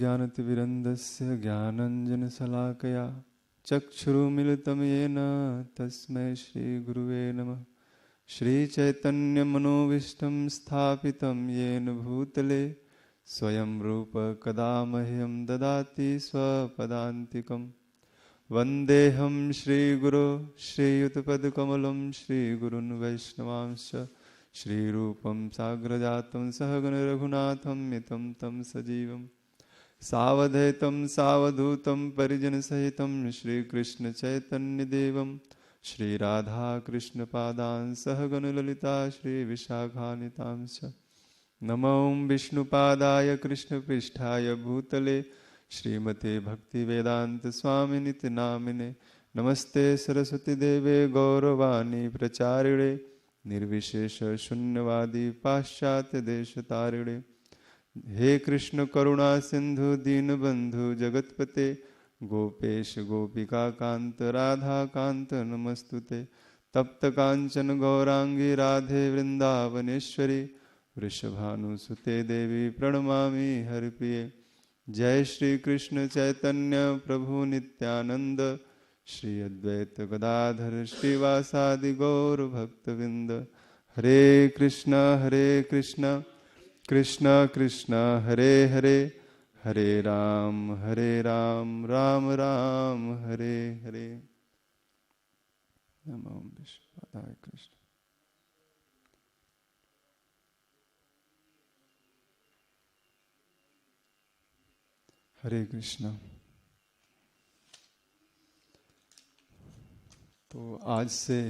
ओमज्ञानतिमिरन्दस्य ज्ञानाञ्जनशलाकया चक्षुरुमिलितं येन तस्मै श्रीगुरुवे नमः। श्रीचैतन्यमनोभीष्टं स्थापितं येन भूतले स्वयं रूप कदा मह्यं ददाति स्वपदान्तिकं। वन्देऽहं श्रीगुरो श्रीयुतपदकमलं श्रीगुरुन् वैष्णवांश्च श्रीरूपं साग्रजातं सहगण रघुनाथं मितं तं सजीवं सावधैतं सावधूतं परिजनसहितं श्रीकृष्णचैतन्यदेवं श्रीराधाकृष्णपादान् सहगण ललिता श्रीविशाखान्वितांश्च। नमो विष्णुपादाय कृष्णपृष्ठाय भूतले श्रीमते भक्तिवेदान्तस्वामिनिति नामिने। नमस्ते सरस्वतीदेवे गौरवाणी प्रचारिणे निर्विशेष शून्यवादी पाश्चात्यदेशतारिणे। हे कृष्ण करुणा सिंधु दीनबंधु जगतपते गोपेश गोपिका कांत राधा कांत नमस्तुते। तप्त कांचन गौरांगी राधे वृंदावनेश्वरी वृषभानुसुते देवी प्रणमामि हरिप्रिये। जय श्री कृष्ण चैतन्य प्रभु नित्यानंद श्री अद्वैत गदाधर श्रीवासादि गौर भक्तविंद। हरे कृष्ण कृष्ण कृष्ण हरे हरे हरे राम राम राम हरे हरे। नमो विष्णुपादाय कृष्ण। हरे कृष्ण। तो आज से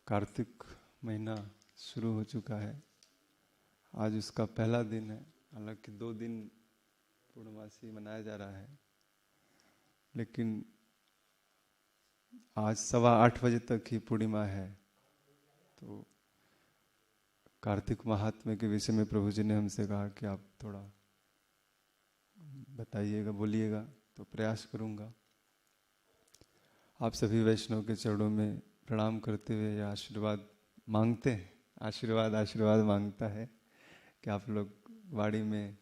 कार्तिक महीना शुरू हो चुका है। आज उसका पहला दिन है। हालांकि 2 दिन पूर्णमासी मनाया जा रहा है, लेकिन आज 8:15 बजे तक ही पूर्णिमा है। तो कार्तिक महात्म्य के विषय में प्रभु जी ने हमसे कहा कि आप थोड़ा बताइएगा, बोलिएगा, तो प्रयास करूंगा। आप सभी वैष्णव के चरणों में प्रणाम करते हुए आशीर्वाद मांगते हैं। आशीर्वाद मांगता है कि आप लोग वाणी में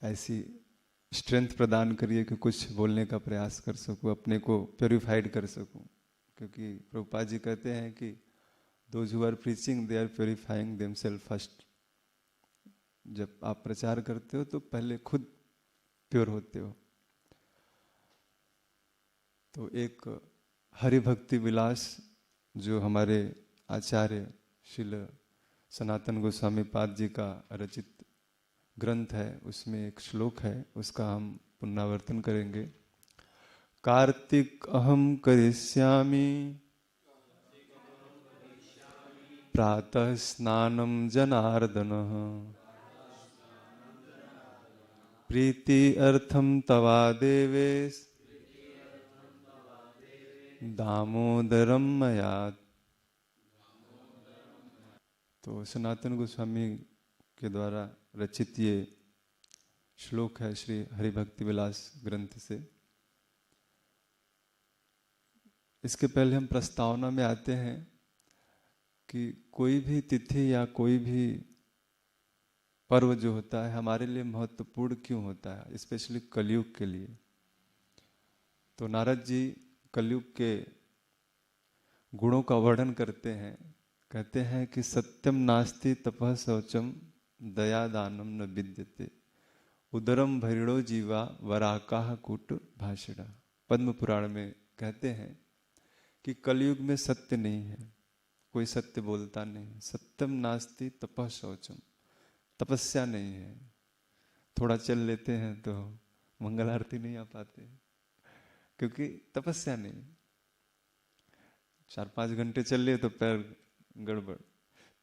ऐसी स्ट्रेंथ प्रदान करिए कि कुछ बोलने का प्रयास कर सकूं, अपने को प्योरीफाइड कर सकूं। क्योंकि प्रभुपाद जी कहते हैं कि those who are preaching they are purifying themselves first. जब आप प्रचार करते हो तो पहले खुद प्योर होते हो। तो एक हरि भक्ति विलास जो हमारे आचार्य श्रील सनातन गोस्वामी पाद जी का रचित ग्रंथ है, उसमें एक श्लोक है, उसका हम पुनरावर्तन करेंगे। कार्तिक अहम करिष्यामि प्रातः स्नानं जनार्दनः प्रीति अर्थम तवा देवेश दामोदरम मयात्। तो सनातन गोस्वामी के द्वारा रचित ये श्लोक है श्री हरिभक्ति विलास ग्रंथ से। इसके पहले हम प्रस्तावना में आते हैं कि कोई भी तिथि या कोई भी पर्व जो होता है हमारे लिए महत्वपूर्ण क्यों होता है, स्पेशली कलयुग के लिए। तो नारद जी कलयुग के गुणों का वर्णन करते हैं। कहते हैं कि सत्यम नास्ति तपः शौचम दया दानम न विद्यते उदरम भरिणो जीवा वराकाह कूट भाषिणा। पद्म पुराण में कहते हैं कि कलयुग में सत्य नहीं है, कोई सत्य बोलता नहीं। सत्यम नास्ति तपः शौचम, तपस्या नहीं है। थोड़ा चल लेते हैं तो मंगल आरती नहीं आ पाते, क्योंकि तपस्या नहीं। 4-5 घंटे चल लिए तो पैर गड़बड़,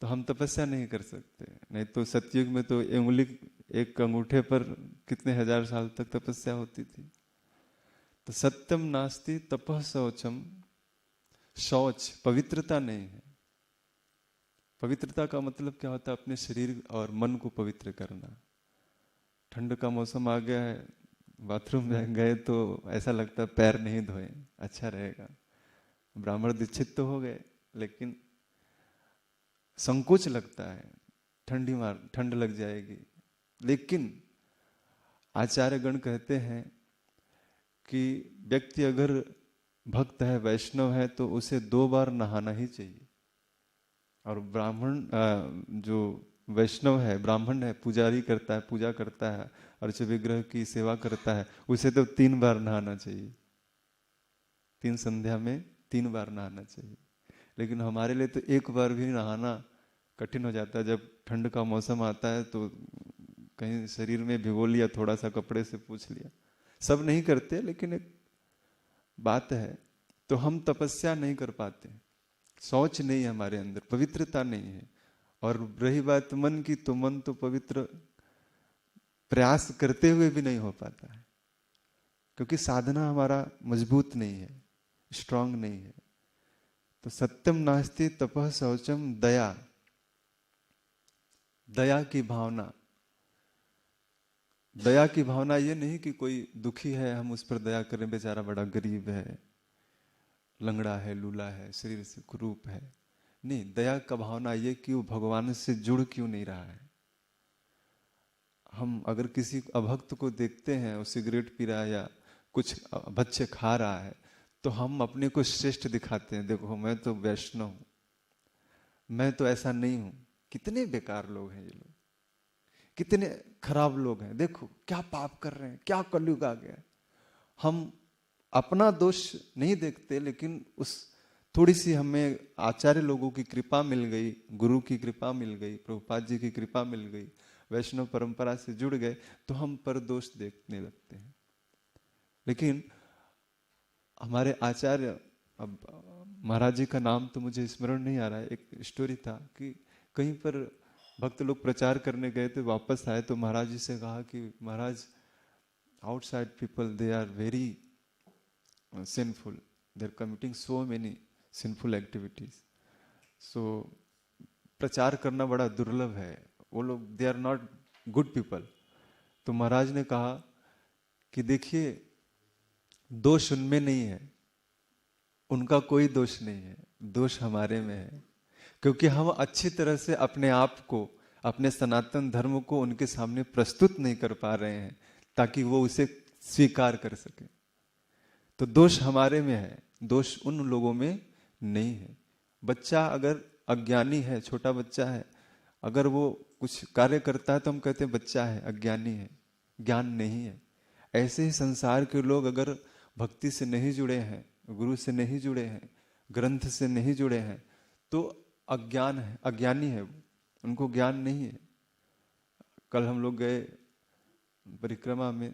तो हम तपस्या नहीं कर सकते। नहीं तो सतयुग में तो एक अंगूठे पर कितने हजार साल तक तपस्या होती थी। तो सत्यम नास्ति तपः शौचम, शौच पवित्रता नहीं है। पवित्रता का मतलब क्या होता है? अपने शरीर और मन को पवित्र करना। ठंड का मौसम आ गया है, बाथरूम में गए तो ऐसा लगता है पैर नहीं धोए, अच्छा रहेगा। ब्राह्मण दीक्षित तो हो गए, लेकिन संकोच लगता है, ठंड लग जाएगी। लेकिन आचार्यगण कहते हैं कि व्यक्ति अगर भक्त है, वैष्णव है, तो उसे 2 बार नहाना ही चाहिए। और ब्राह्मण जो वैष्णव है, ब्राह्मण है, पुजारी करता है, पूजा करता है, अर्च विग्रह की सेवा करता है, उसे तो 3 बार नहाना चाहिए। 3 संध्या में 3 बार नहाना चाहिए। लेकिन हमारे लिए तो 1 बार भी नहाना कठिन हो जाता है। जब ठंड का मौसम आता है तो कहीं शरीर में भिगो लिया, थोड़ा सा कपड़े से पोंछ लिया। सब नहीं करते, लेकिन एक बात है। तो हम तपस्या नहीं कर पाते, शौच नहीं है हमारे अंदर, पवित्रता नहीं है। और रही बात मन की, तो मन तो पवित्र प्रयास करते हुए भी नहीं हो पाता है, क्योंकि साधना हमारा मजबूत नहीं है, स्ट्रांग नहीं है। तो सत्यम नास्ति तपः शौचम दया, दया की भावना। दया की भावना ये नहीं कि कोई दुखी है हम उस पर दया करें, बेचारा बड़ा गरीब है, लंगड़ा है, लूला है, शरीर से कुरूप है। नहीं, दया का भावना ये कि वो भगवान से जुड़ क्यों नहीं रहा है। हम अगर किसी अभक्त को देखते हैं, वो सिगरेट पी रहा है या कुछ भक्ष्य खा रहा है, तो हम अपने को श्रेष्ठ दिखाते हैं, देखो मैं तो वैष्णव हूं, मैं तो ऐसा नहीं हूं। कितने बेकार लोग हैं ये लोग, कितने खराब लोग हैं, देखो क्या पाप कर रहे हैं, क्या कलयुग आ गया। हम अपना दोष नहीं देखते, लेकिन उस थोड़ी सी हमें आचार्य लोगों की कृपा मिल गई, गुरु की कृपा मिल गई, प्रभुपाद जी की कृपा मिल गई, वैष्णव परंपरा से जुड़ गए, तो हम पर दोष देखने लगते हैं। लेकिन हमारे आचार्य, अब महाराज जी का नाम तो मुझे स्मरण नहीं आ रहा है, एक स्टोरी था कि कहीं पर भक्त लोग प्रचार करने गए थे, वापस आए तो महाराज जी से कहा कि महाराज, outside people they are very sinful, they are committing so many sinful activities, so प्रचार करना बड़ा दुर्लभ है, वो लोग they are not good people। तो महाराज ने कहा कि देखिए, दोष उनमें नहीं है, उनका कोई दोष नहीं है, दोष हमारे में है, क्योंकि हम अच्छी तरह से अपने आप को, अपने सनातन धर्म को उनके सामने प्रस्तुत नहीं कर पा रहे हैं, ताकि वो उसे स्वीकार कर सके। तो दोष हमारे में है, दोष उन लोगों में नहीं है। बच्चा अगर अज्ञानी है, छोटा बच्चा है, अगर वो कुछ कार्य करता है तो हम कहते हैं बच्चा है, अज्ञानी है, ज्ञान नहीं है। ऐसे ही संसार के लोग अगर भक्ति से नहीं जुड़े हैं, गुरु से नहीं जुड़े हैं, ग्रंथ से नहीं जुड़े हैं, तो अज्ञान है, अज्ञानी है, उनको ज्ञान नहीं है। कल हम लोग गए परिक्रमा में,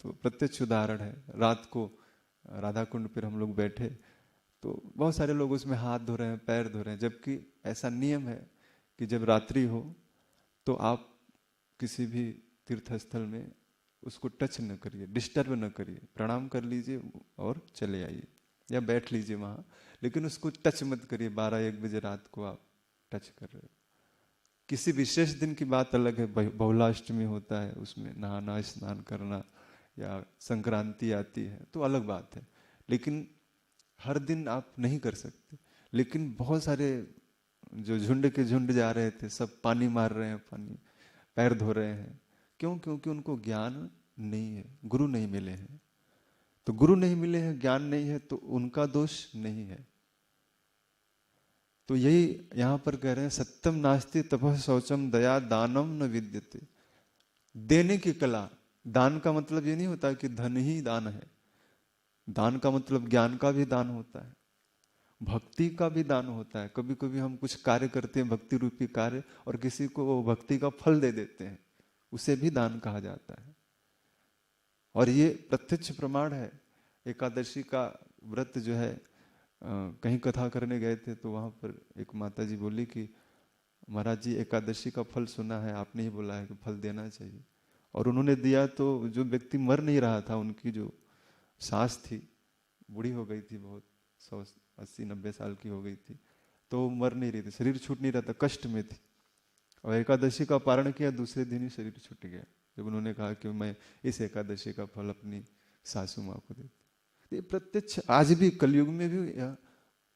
तो प्रत्यक्ष उदाहरण है, रात को राधा कुंड पर हम लोग बैठे, तो बहुत सारे लोग उसमें हाथ धो रहे हैं, पैर धो रहे हैं, जबकि ऐसा नियम है कि जब रात्रि हो तो आप किसी भी तीर्थ स्थल में उसको टच न करिए, डिस्टर्ब न करिए, प्रणाम कर लीजिए और चले आइए या बैठ लीजिए वहाँ, लेकिन उसको टच मत करिए। 12-1 बजे रात को आप टच कर रहे हो। किसी विशेष दिन की बात अलग है, बहुलाष्टमी होता है, उसमें नहाना, स्नान करना, या संक्रांति आती है तो अलग बात है, लेकिन हर दिन आप नहीं कर सकते। लेकिन बहुत सारे जो झुंड के झुंड जा रहे थे, सब पानी मार रहे हैं, पानी पैर धो रहे हैं, क्यों? क्योंकि उनको ज्ञान नहीं है, गुरु नहीं मिले हैं। तो गुरु नहीं मिले हैं, ज्ञान नहीं है, तो उनका दोष नहीं है। तो यही यहां पर कह रहे हैं, सत्यम नास्ति तपः शौचम दया दानम न विद्यते। देने की कला, दान का मतलब ये नहीं होता कि धन ही दान है, दान का मतलब ज्ञान का भी दान होता है, भक्ति का भी दान होता है। कभी कभी हम कुछ कार्य करते हैं, भक्ति रूपी कार्य, और किसी को वो भक्ति का फल दे देते हैं, उसे भी दान कहा जाता है। और ये प्रत्यक्ष प्रमाण है। एकादशी का व्रत जो है, कहीं कथा करने गए थे तो वहां पर एक माता जी बोली कि महाराज जी, एकादशी का फल सुना है, आपने ही बोला है कि फल देना चाहिए। और उन्होंने दिया तो जो व्यक्ति मर नहीं रहा था, उनकी जो सास थी, बूढ़ी हो गई थी, बहुत 180-90 साल की हो गई थी, तो मर नहीं रही थी, शरीर छूट नहीं रहा था, कष्ट में थी। और एकादशी का पारण किया, दूसरे दिन ही शरीर छूट गया, जब उन्होंने कहा कि मैं इस एकादशी का फल अपनी सासू माँ को देती। ये प्रत्यक्ष आज भी कलयुग में भी,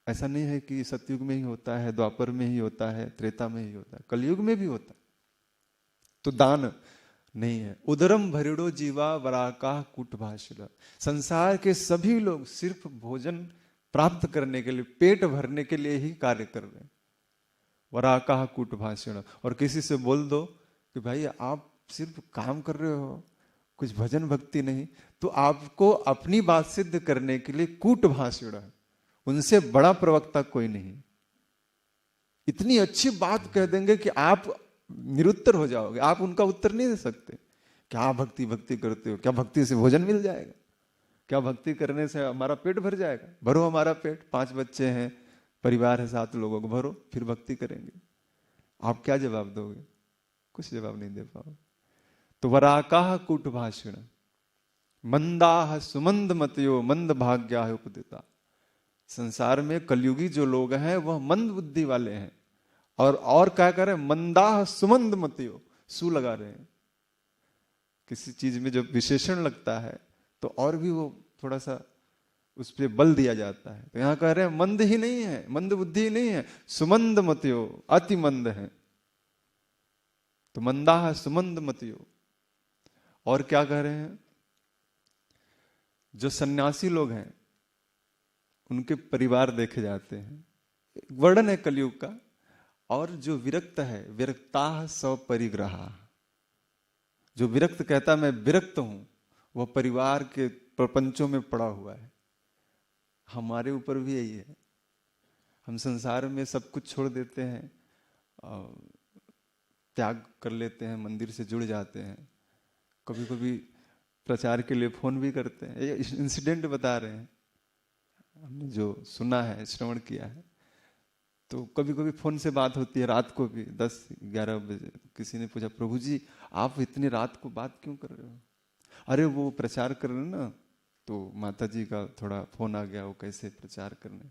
ऐसा नहीं है कि सतयुग में ही होता है, द्वापर में ही होता है, त्रेता में ही होता है, कलयुग में भी होता है। तो दान नहीं है। उदरम भरिड़ो जीवा वराका कूट भाषिण। संसार के सभी लोग सिर्फ भोजन प्राप्त करने के लिए, पेट भरने के लिए ही कार्य कर रहे हैं। वराका कूट भाषिण। और किसी से बोल दो कि भाई आप सिर्फ काम कर रहे हो, कुछ भजन भक्ति नहीं, तो आपको अपनी बात सिद्ध करने के लिए कूट भाषिण है, उनसे बड़ा प्रवक्ता कोई नहीं। इतनी अच्छी बात कह देंगे कि आप निरुत्तर हो जाओगे, आप उनका उत्तर नहीं दे सकते। क्या भक्ति भक्ति करते हो, क्या भक्ति से भोजन मिल जाएगा, क्या भक्ति करने से हमारा पेट भर जाएगा? भरो हमारा पेट, 5 बच्चे हैं, परिवार है 7 लोगों को, भरो फिर भक्ति करेंगे। आप क्या जवाब दोगे? कुछ जवाब नहीं दे पाओगे। तो वराकाह कूट भाषिण मंदाह सुमंद मतयो मंद भाग्या है उपदिता। संसार में कलयुगी जो लोग हैं वह मंद बुद्धि वाले हैं। और क्या कर रहे हैं? मंदाह सुमंद मतयो, सु लगा रहे हैं। किसी चीज में जब विशेषण लगता है तो और भी वो थोड़ा सा उस पर बल दिया जाता है। तो यहां कह रहे हैं मंद ही नहीं है, मंद बुद्धि ही नहीं है, सुमंद मतयो, अति मंद है। तो मंदाह सुमंद मतयो। और क्या कह रहे हैं? जो सन्यासी लोग हैं उनके परिवार देखे जाते हैं, वर्णन है कलयुग का। और जो विरक्त है, विरक्ता स्वपरिग्रहा, जो विरक्त कहता मैं विरक्त हूं, वह परिवार के प्रपंचों में पड़ा हुआ है। हमारे ऊपर भी यही है। हम संसार में सब कुछ छोड़ देते हैं, त्याग कर लेते हैं, मंदिर से जुड़ जाते हैं, कभी कभी प्रचार के लिए फोन भी करते हैं। ये इंसिडेंट बता रहे हैं, हमने जो सुना है, श्रवण किया है। तो कभी कभी फोन से बात होती है, रात को भी 10-11 बजे। किसी ने पूछा, प्रभु जी आप इतनी रात को बात क्यों कर रहे हो? अरे वो प्रचार कर रहे हैं ना, तो माता जी का थोड़ा फोन आ गया, वो कैसे प्रचार करने।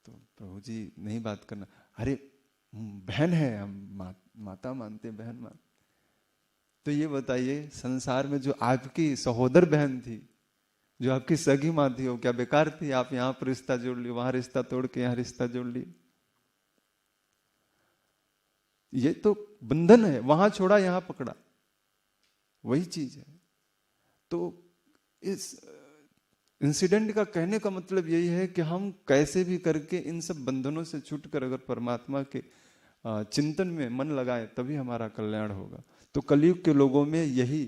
तो प्रभु जी नहीं बात करना। अरे बहन है, हम माता मानते, बहन मानते। तो ये बताइए, संसार में जो आपकी सहोदर बहन थी, जो आपकी सगी माँ थी, वो क्या बेकार थी? आप यहाँ पर रिश्ता जोड़ लियो, वहां रिश्ता तोड़ के यहाँ रिश्ता जोड़ लियो। ये तो बंधन है, वहां छोड़ा यहाँ पकड़ा, वही चीज है। तो इस इंसिडेंट का कहने का मतलब यही है कि हम कैसे भी करके इन सब बंधनों से छूटकर अगर परमात्मा के चिंतन में मन लगाएं, तभी हमारा कल्याण होगा। तो कलयुग के लोगों में यही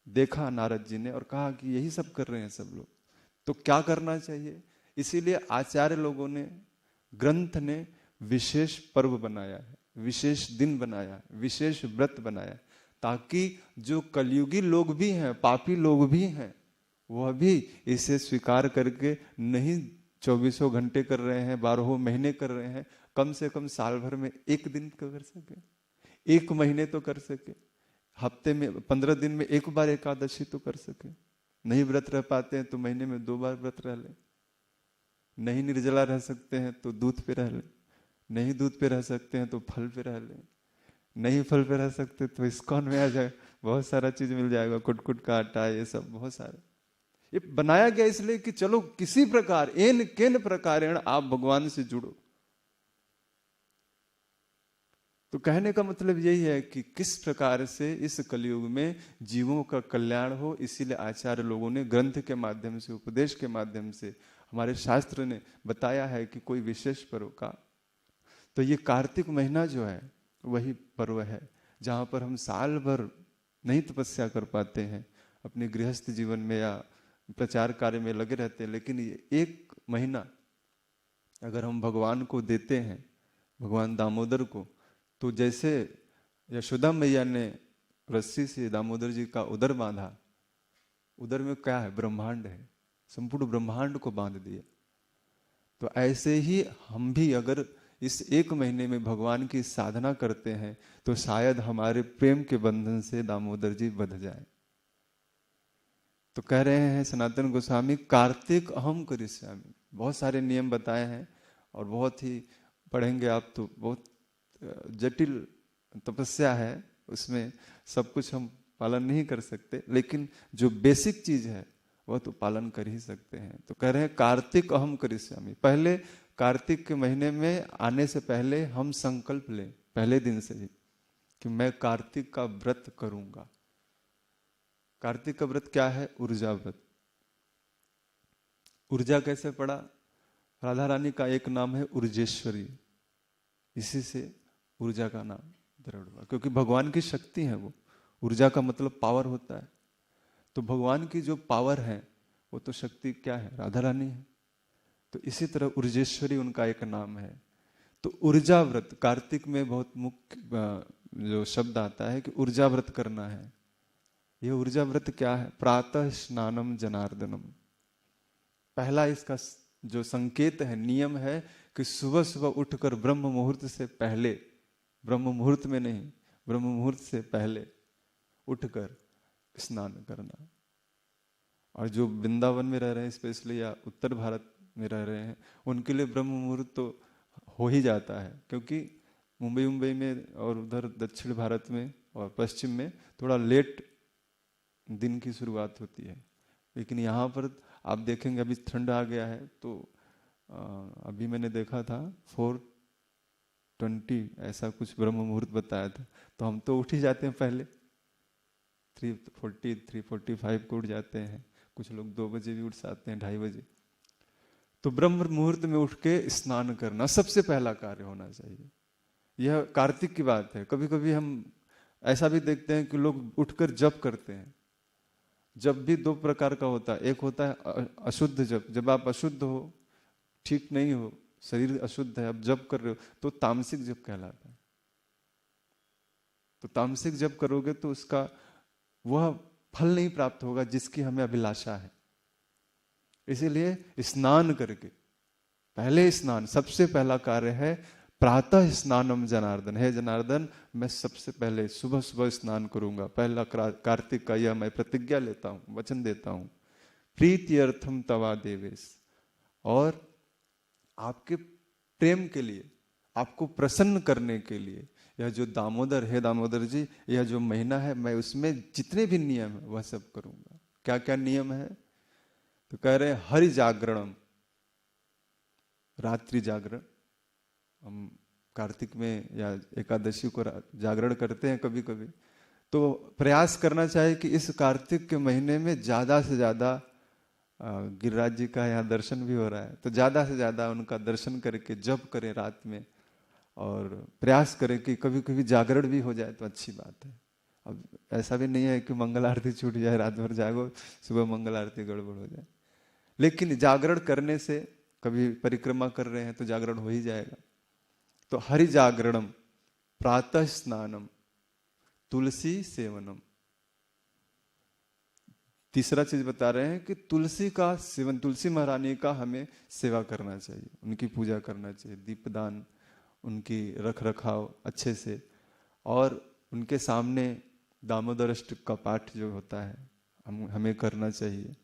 देखा नारद जी ने और कहा कि यही सब कर रहे हैं सब लोग, तो क्या करना चाहिए? इसीलिए आचार्य लोगों ने, ग्रंथ ने विशेष पर्व बनाया है, विशेष दिन बनाया, विशेष व्रत बनाया, ताकि जो कलयुगी लोग भी हैं, पापी लोग भी हैं, वह भी इसे स्वीकार करके नहीं 24 घंटे कर रहे हैं, 12 महीने कर रहे हैं, कम से कम साल भर में 1 दिन कर सके, 1 महीने तो कर सके, हफ्ते में 15 दिन में 1 बार एकादशी तो कर सके। नहीं व्रत रह पाते हैं तो महीने में 2 बार व्रत रह ले। नहीं निर्जला रह सकते हैं तो दूध पे रह ले। नहीं दूध पे रह सकते हैं तो फल पे रह ले। नहीं फल पे रह सकते तो इस्कॉन में आ जाए, बहुत सारा चीज मिल जाएगा, कुटकुट का आटा, ये सब बहुत सारे। ये बनाया गया इसलिए कि चलो किसी प्रकार, एन केन प्रकारेण आप भगवान से जुड़ो। तो कहने का मतलब यही है कि किस प्रकार से इस कलयुग में जीवों का कल्याण हो, इसीलिए आचार्य लोगों ने ग्रंथ के माध्यम से, उपदेश के माध्यम से, हमारे शास्त्र ने बताया है कि कोई विशेष पर्व का। तो ये कार्तिक महीना जो है वही पर्व है जहां पर हम साल भर नहीं तपस्या कर पाते हैं, अपने गृहस्थ जीवन में या प्रचार कार्य में लगे रहते हैं, लेकिन ये 1 महीना अगर हम भगवान को देते हैं, भगवान दामोदर को, तो जैसे यशोदा मैया ने रस्सी से दामोदर जी का उदर बांधा, उदर में क्या है? ब्रह्मांड है, संपूर्ण ब्रह्मांड को बांध दिया। तो ऐसे ही हम भी अगर इस 1 महीने में भगवान की साधना करते हैं तो शायद हमारे प्रेम के बंधन से दामोदर जी बंध जाए। तो कह रहे हैं सनातन गोस्वामी, कार्तिक अहम करिष्यामि। बहुत सारे नियम बताए हैं और बहुत ही पढ़ेंगे आप तो बहुत जटिल तपस्या है, उसमें सब कुछ हम पालन नहीं कर सकते, लेकिन जो बेसिक चीज है वह तो पालन कर ही सकते हैं। तो कह रहे हैं कार्तिक अहम करिष्यामि। पहले कार्तिक के महीने में आने से पहले हम संकल्प लें, पहले दिन से ही, कि मैं कार्तिक का व्रत करूंगा। कार्तिक का व्रत क्या है? ऊर्जा व्रत। ऊर्जा कैसे पड़ा? राधा रानी का एक नाम है ऊर्जेश्वरी, इसी से ऊर्जा का नाम दृढ़ हुआ, क्योंकि भगवान की शक्ति है वो। ऊर्जा का मतलब पावर होता है, तो भगवान की जो पावर है वो तो शक्ति क्या है? राधा रानी है। तो इसी तरह ऊर्जेश्वरी उनका एक नाम है। तो ऊर्जा व्रत कार्तिक में बहुत मुख्य जो शब्द आता है कि ऊर्जा व्रत करना है। ये ऊर्जा व्रत क्या है? प्रातः स्नानम जनार्दनम। पहला इसका जो संकेत है, नियम है कि सुबह सुबह उठकर ब्रह्म मुहूर्त से पहले, ब्रह्म मुहूर्त में नहीं, ब्रह्म मुहूर्त से पहले उठकर स्नान करना। और जो वृंदावन में रह रहे हैं स्पेशली, या उत्तर भारत में रह रहे हैं, उनके लिए ब्रह्म मुहूर्त तो हो ही जाता है, क्योंकि मुंबई में और उधर दक्षिण भारत में और पश्चिम में थोड़ा लेट दिन की शुरुआत होती है। लेकिन यहाँ पर आप देखेंगे अभी ठंड आ गया है, तो अभी मैंने देखा था 4:20 ऐसा कुछ ब्रह्म मुहूर्त बताया था। तो हम तो उठ ही जाते हैं पहले, 3:40 3:45 को उठ जाते हैं, कुछ लोग 2 बजे भी उठ जाते हैं, 2:30 बजे। तो ब्रह्म मुहूर्त में उठ के स्नान करना सबसे पहला कार्य होना चाहिए। यह कार्तिक की बात है। कभी कभी हम ऐसा भी देखते हैं कि लोग उठकर जप करते हैं। जप भी 2 प्रकार का होता है। एक होता है अशुद्ध जप, जब आप अशुद्ध हो, ठीक नहीं हो, शरीर अशुद्ध है, आप जप कर रहे हो, तो तामसिक जप कहलाता है। तो तामसिक जप करोगे तो उसका वह फल नहीं प्राप्त होगा जिसकी हमें अभिलाषा है। इसीलिए स्नान करके, पहले स्नान, सबसे पहला कार्य है प्रातः स्नानम जनार्दन। है जनार्दन, मैं सबसे पहले सुबह सुबह स्नान करूंगा। पहला कार्तिक का यह मैं प्रतिज्ञा लेता हूं, वचन देता हूं। प्रीत्यर्थम तवा देवेश, और आपके प्रेम के लिए, आपको प्रसन्न करने के लिए, यह जो दामोदर है, दामोदर जी, यह जो महीना है, मैं उसमें जितने भी नियम है वह सब करूंगा। क्या क्या नियम है? तो कह रहे हैं हरि जागरणम, रात्रि जागरण। हम कार्तिक में या एकादशी को जागरण करते हैं कभी कभी, तो प्रयास करना चाहिए कि इस कार्तिक के महीने में ज्यादा से ज्यादा, गिरिराज जी का यहाँ दर्शन भी हो रहा है, तो ज्यादा से ज्यादा उनका दर्शन करके जप करें रात में, और प्रयास करें कि कभी कभी जागरण भी हो जाए तो अच्छी बात है। अब ऐसा भी नहीं है कि मंगल आरती छूट जाए, रात भर जागो, सुबह मंगल आरती गड़बड़ हो जाए। लेकिन जागरण करने से, कभी परिक्रमा कर रहे हैं तो जागरण हो ही जाएगा। तो हरि जागरणम, प्रातः स्नानम, तुलसी सेवनम। तीसरा चीज बता रहे हैं कि तुलसी का सेवन, तुलसी महारानी का हमें सेवा करना चाहिए, उनकी पूजा करना चाहिए, दीपदान, उनकी रख रखाव अच्छे से, और उनके सामने दामोदर अष्टक का पाठ जो होता है हमें करना चाहिए।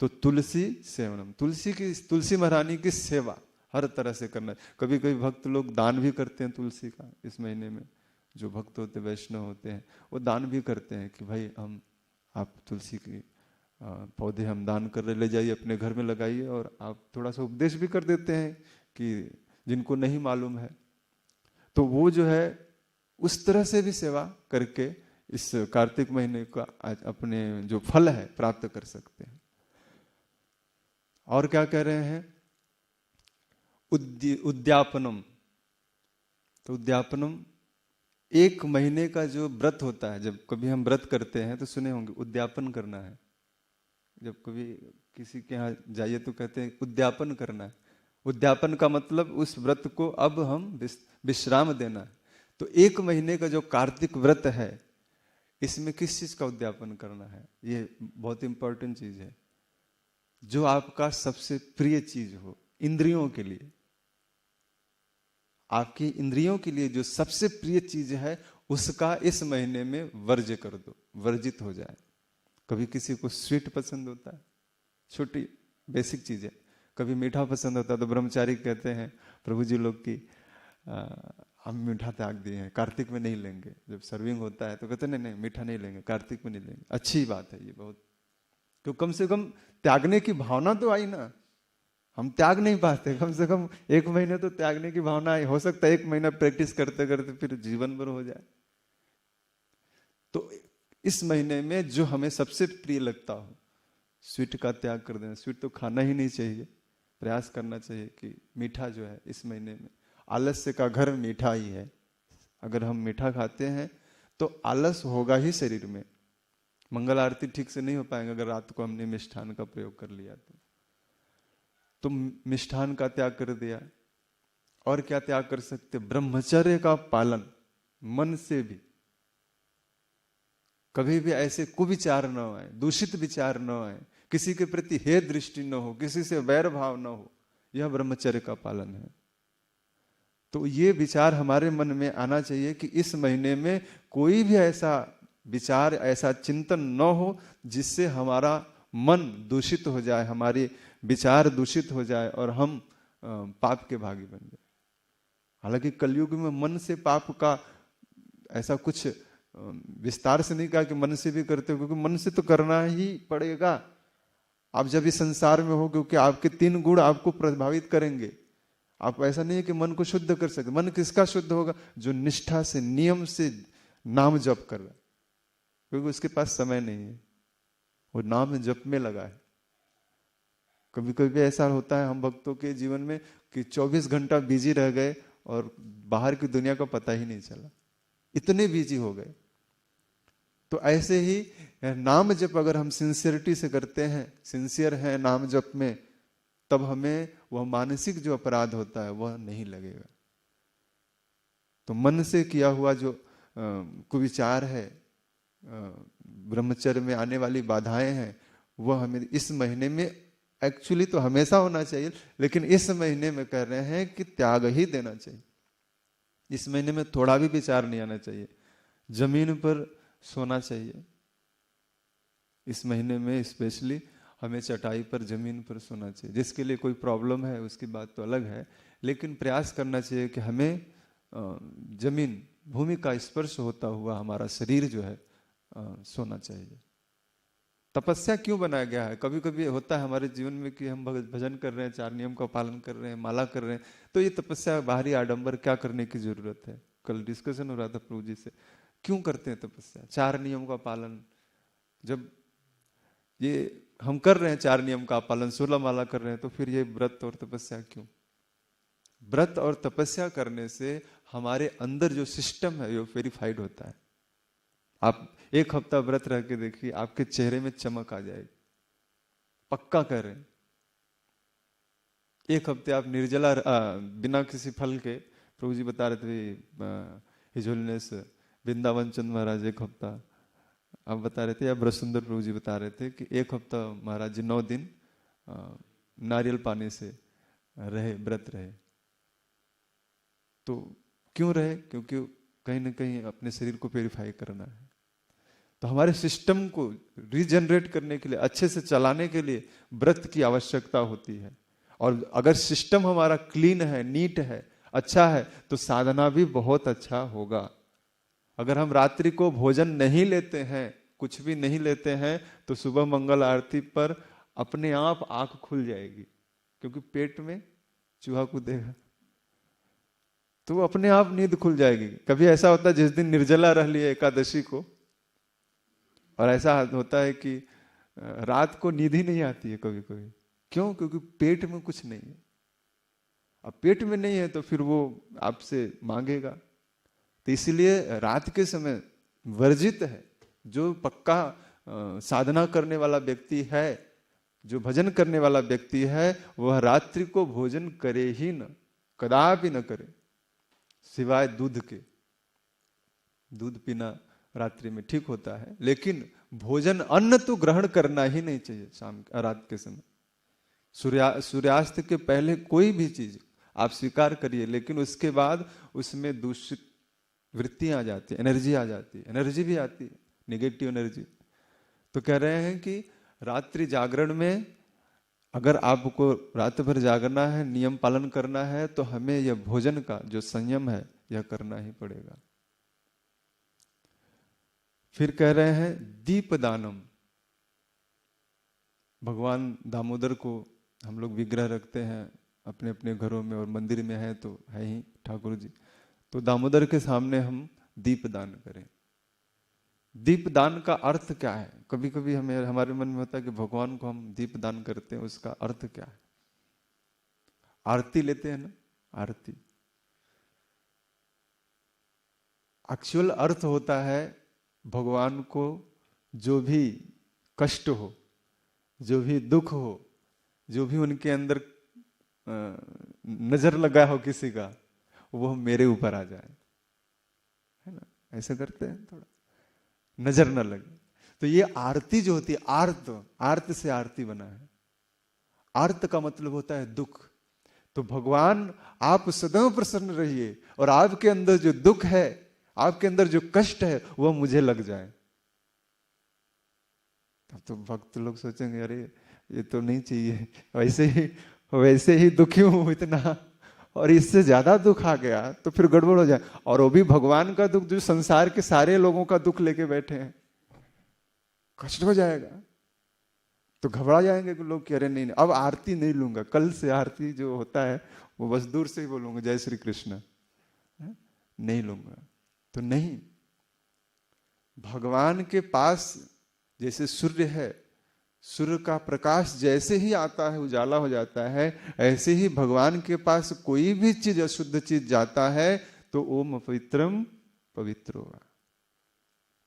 तो तुलसी सेवनम, तुलसी महारानी की सेवा हर तरह से करना। कभी कभी भक्त लोग दान भी करते हैं तुलसी का। इस महीने में जो भक्त होते, वैष्णव होते हैं, वो दान भी करते हैं कि भाई आप तुलसी की पौधे हम दान कर रहे, ले जाइए अपने घर में लगाइए। और आप थोड़ा सा उपदेश भी कर देते हैं कि जिनको नहीं मालूम है, तो वो जो है उस तरह से भी सेवा करके इस कार्तिक महीने का अपने जो फल है प्राप्त कर सकते हैं। और क्या कह रहे हैं? उद्यापनम। तो उद्यापनम, 1 महीने का जो व्रत होता है, जब कभी हम व्रत करते हैं तो सुने होंगे उद्यापन करना है। जब कभी किसी के यहाँ जाइए तो कहते हैं उद्यापन करना है। उद्यापन का मतलब उस व्रत को अब हम विश्राम देना है। तो 1 महीने का जो कार्तिक व्रत है, इसमें किस चीज का उद्यापन करना है? ये बहुत इंपॉर्टेंट चीज है। जो आपका सबसे प्रिय चीज हो, इंद्रियों के लिए, आपकी इंद्रियों के लिए जो सबसे प्रिय चीज है, उसका इस महीने में वर्ज्य कर दो, वर्जित हो जाए। कभी किसी को स्वीट पसंद होता है, छोटी बेसिक चीज है। कभी मीठा पसंद होता है, तो ब्रह्मचारी कहते हैं प्रभु जी लोग की हम मीठा त्याग दिए हैं, कार्तिक में नहीं लेंगे। जब सर्विंग होता है तो कहते नहीं नहीं मीठा नहीं लेंगे, कार्तिक में नहीं लेंगे। अच्छी बात है ये बहुत, तो कम से कम त्यागने की भावना तो आई ना। हम त्याग नहीं पाते, कम से कम 1 महीने तो त्यागने की भावना आई। हो सकता है 1 महीना प्रैक्टिस करते करते फिर जीवन भर हो जाए। तो इस महीने में जो हमें सबसे प्रिय लगता हो, स्वीट का त्याग कर देना। स्वीट तो खाना ही नहीं चाहिए, प्रयास करना चाहिए कि मीठा जो है इस महीने में, आलस्य का घर मीठा ही है। अगर हम मीठा खाते हैं तो आलस होगा ही शरीर में, मंगल आरती ठीक से नहीं हो पाएंगे अगर रात को हमने मिष्ठान का प्रयोग कर लिया तो मिष्ठान का त्याग कर दिया। और क्या त्याग कर सकते? ब्रह्मचर्य का पालन, मन से भी कभी भी ऐसे कुविचार न आए, दूषित विचार न आए, किसी के प्रति हे दृष्टि न हो, किसी से वैर भाव न हो, यह ब्रह्मचर्य का पालन है। तो ये विचार हमारे मन में आना चाहिए कि इस महीने में कोई भी ऐसा विचार, ऐसा चिंतन न हो जिससे हमारा मन दूषित हो जाए, हमारे विचार दूषित हो जाए और हम पाप के भागी बन जाए। हालांकि कलयुग में मन से पाप का ऐसा कुछ विस्तार से नहीं कहा कि मन से भी करते हो, क्योंकि मन से तो करना ही पड़ेगा। आप जब इस संसार में हो, क्योंकि आपके 3 गुण आपको प्रभावित करेंगे। आप ऐसा नहीं है कि मन को शुद्ध कर सकते। मन किसका शुद्ध होगा? जो निष्ठा से, नियम से नाम जप कर रहा है, क्योंकि उसके पास समय नहीं है, वो नाम जप में लगा है। कभी कभी ऐसा होता है हम भक्तों के जीवन में कि 24 घंटा बिजी रह गए और बाहर की दुनिया का पता ही नहीं चला, इतने बिजी हो गए। तो ऐसे ही नाम जप अगर हम सिंसियरिटी से करते हैं, सिंसियर हैं नाम जप में, तब हमें वह मानसिक जो अपराध होता है वह नहीं लगेगा। तो मन से किया हुआ जो कुविचार है, ब्रह्मचर्य में आने वाली बाधाएं हैं, वह हमें इस महीने में, एक्चुअली तो हमेशा होना चाहिए, लेकिन इस महीने में कह रहे हैं कि त्याग ही देना चाहिए। इस महीने में थोड़ा भी विचार नहीं आना चाहिए। जमीन पर सोना चाहिए इस महीने में, स्पेशली हमें चटाई पर, जमीन पर सोना चाहिए। जिसके लिए कोई प्रॉब्लम है उसकी बात तो अलग है, लेकिन प्रयास करना चाहिए कि हमें जमीन, भूमि का स्पर्श होता हुआ हमारा शरीर जो है सोना चाहिए। तपस्या क्यों बनाया गया है? कभी कभी होता है हमारे जीवन में कि हम भजन कर रहे हैं, 4 नियम का पालन कर रहे हैं, माला कर रहे हैं, तो ये तपस्या बाहरी आडंबर क्या करने की जरूरत है? कल डिस्कशन हो रहा था प्रभु जी से, क्यों करते हैं तपस्या? 4 नियम का पालन, जब ये हम कर रहे हैं 4 नियम का पालन, 16 माला कर रहे हैं, तो फिर ये व्रत और तपस्या क्यों? व्रत और तपस्या करने से हमारे अंदर जो सिस्टम है वो वेरीफाइड होता है। आप 1 हफ्ता व्रत रह के देखिए, आपके चेहरे में चमक आ जाएगी, पक्का कह रहे हैं। 1 हफ्ते आप निर्जला बिना किसी फल के, प्रभु जी बता रहे थे हिज होलीनेस वृंदावन चंद महाराज 1 हफ्ता आप बता रहे थे, या ब्रजसुंदर प्रभु जी बता रहे थे कि 1 हफ्ता महाराज जी 9 दिन नारियल पानी से रहे, व्रत रहे। तो क्यों रहे? क्योंकि कहीं ना कहीं अपने शरीर को प्योरीफाई करना है। तो हमारे सिस्टम को रीजनरेट करने के लिए, अच्छे से चलाने के लिए व्रत की आवश्यकता होती है। और अगर सिस्टम हमारा क्लीन है, नीट है, अच्छा है, तो साधना भी बहुत अच्छा होगा। अगर हम रात्रि को भोजन नहीं लेते हैं, कुछ भी नहीं लेते हैं, तो सुबह मंगल आरती पर अपने आप आंख खुल जाएगी, क्योंकि पेट में चूहा कूदेगा तो अपने आप नींद खुल जाएगी। कभी ऐसा होता है जिस दिन निर्जला रह लिए एकादशी को, और ऐसा होता है कि रात को नींद ही नहीं आती है कभी कभी। क्यों? क्योंकि पेट में कुछ नहीं है। अब पेट में नहीं है तो फिर वो आपसे मांगेगा। तो इसलिए रात के समय वर्जित है। जो पक्का साधना करने वाला व्यक्ति है, जो भजन करने वाला व्यक्ति है, वह रात्रि को भोजन करे ही न, कदापि न करे, सिवाय दूध के। दूध पीना रात्रि में ठीक होता है, लेकिन भोजन, अन्न तो ग्रहण करना ही नहीं चाहिए शाम रात के समय। सूर्यास्त के पहले कोई भी चीज आप स्वीकार करिए, लेकिन उसके बाद उसमें दूषित वृत्तियां आ जाती है, एनर्जी आ जाती है, एनर्जी भी आती है, निगेटिव एनर्जी। तो कह रहे हैं कि रात्रि जागरण में अगर आपको रात भर जागना है, नियम पालन करना है, तो हमें यह भोजन का जो संयम है यह करना ही पड़ेगा। फिर कह रहे हैं दीपदानम। भगवान दामोदर को हम लोग विग्रह रखते हैं अपने अपने घरों में, और मंदिर में है तो है ही ठाकुर जी। तो दामोदर के सामने हम दीप दान करें। दीपदान का अर्थ क्या है? कभी कभी हमें हमारे मन में होता है कि भगवान को हम दीपदान करते हैं, उसका अर्थ क्या है? आरती लेते हैं ना, आरती। एक्चुअल अर्थ होता है भगवान को जो भी कष्ट हो, जो भी दुख हो, जो भी उनके अंदर नजर लगा हो किसी का, वो मेरे ऊपर आ जाए, है ना? ऐसा करते हैं, थोड़ा नजर न लगे। तो ये आरती जो होती है, आर्त, आर्त से आरती बना है। आर्त का मतलब होता है दुख। तो भगवान आप सदैव प्रसन्न रहिए और आपके अंदर जो दुख है, आपके अंदर जो कष्ट है, वह मुझे लग जाए। अब तो भक्त लोग सोचेंगे अरे ये तो नहीं चाहिए, वैसे ही दुखी हूं इतना, और इससे ज्यादा दुख आ गया तो फिर गड़बड़ हो जाए। और वो भी भगवान का दुख जो संसार के सारे लोगों का दुख लेके बैठे हैं, कष्ट हो जाएगा। तो घबरा जाएंगे कि लोग, कह रहे नहीं, अब आरती नहीं लूंगा, कल से आरती जो होता है वो बस दूर से ही बोलूंगा जय श्री कृष्ण, नहीं लूंगा। तो नहीं, भगवान के पास जैसे सूर्य है, सूर्य का प्रकाश जैसे ही आता है उजाला हो जाता है, ऐसे ही भगवान के पास कोई भी चीज अशुद्ध चीज जाता है तो ओम अपवित्रम पवित्र होगा,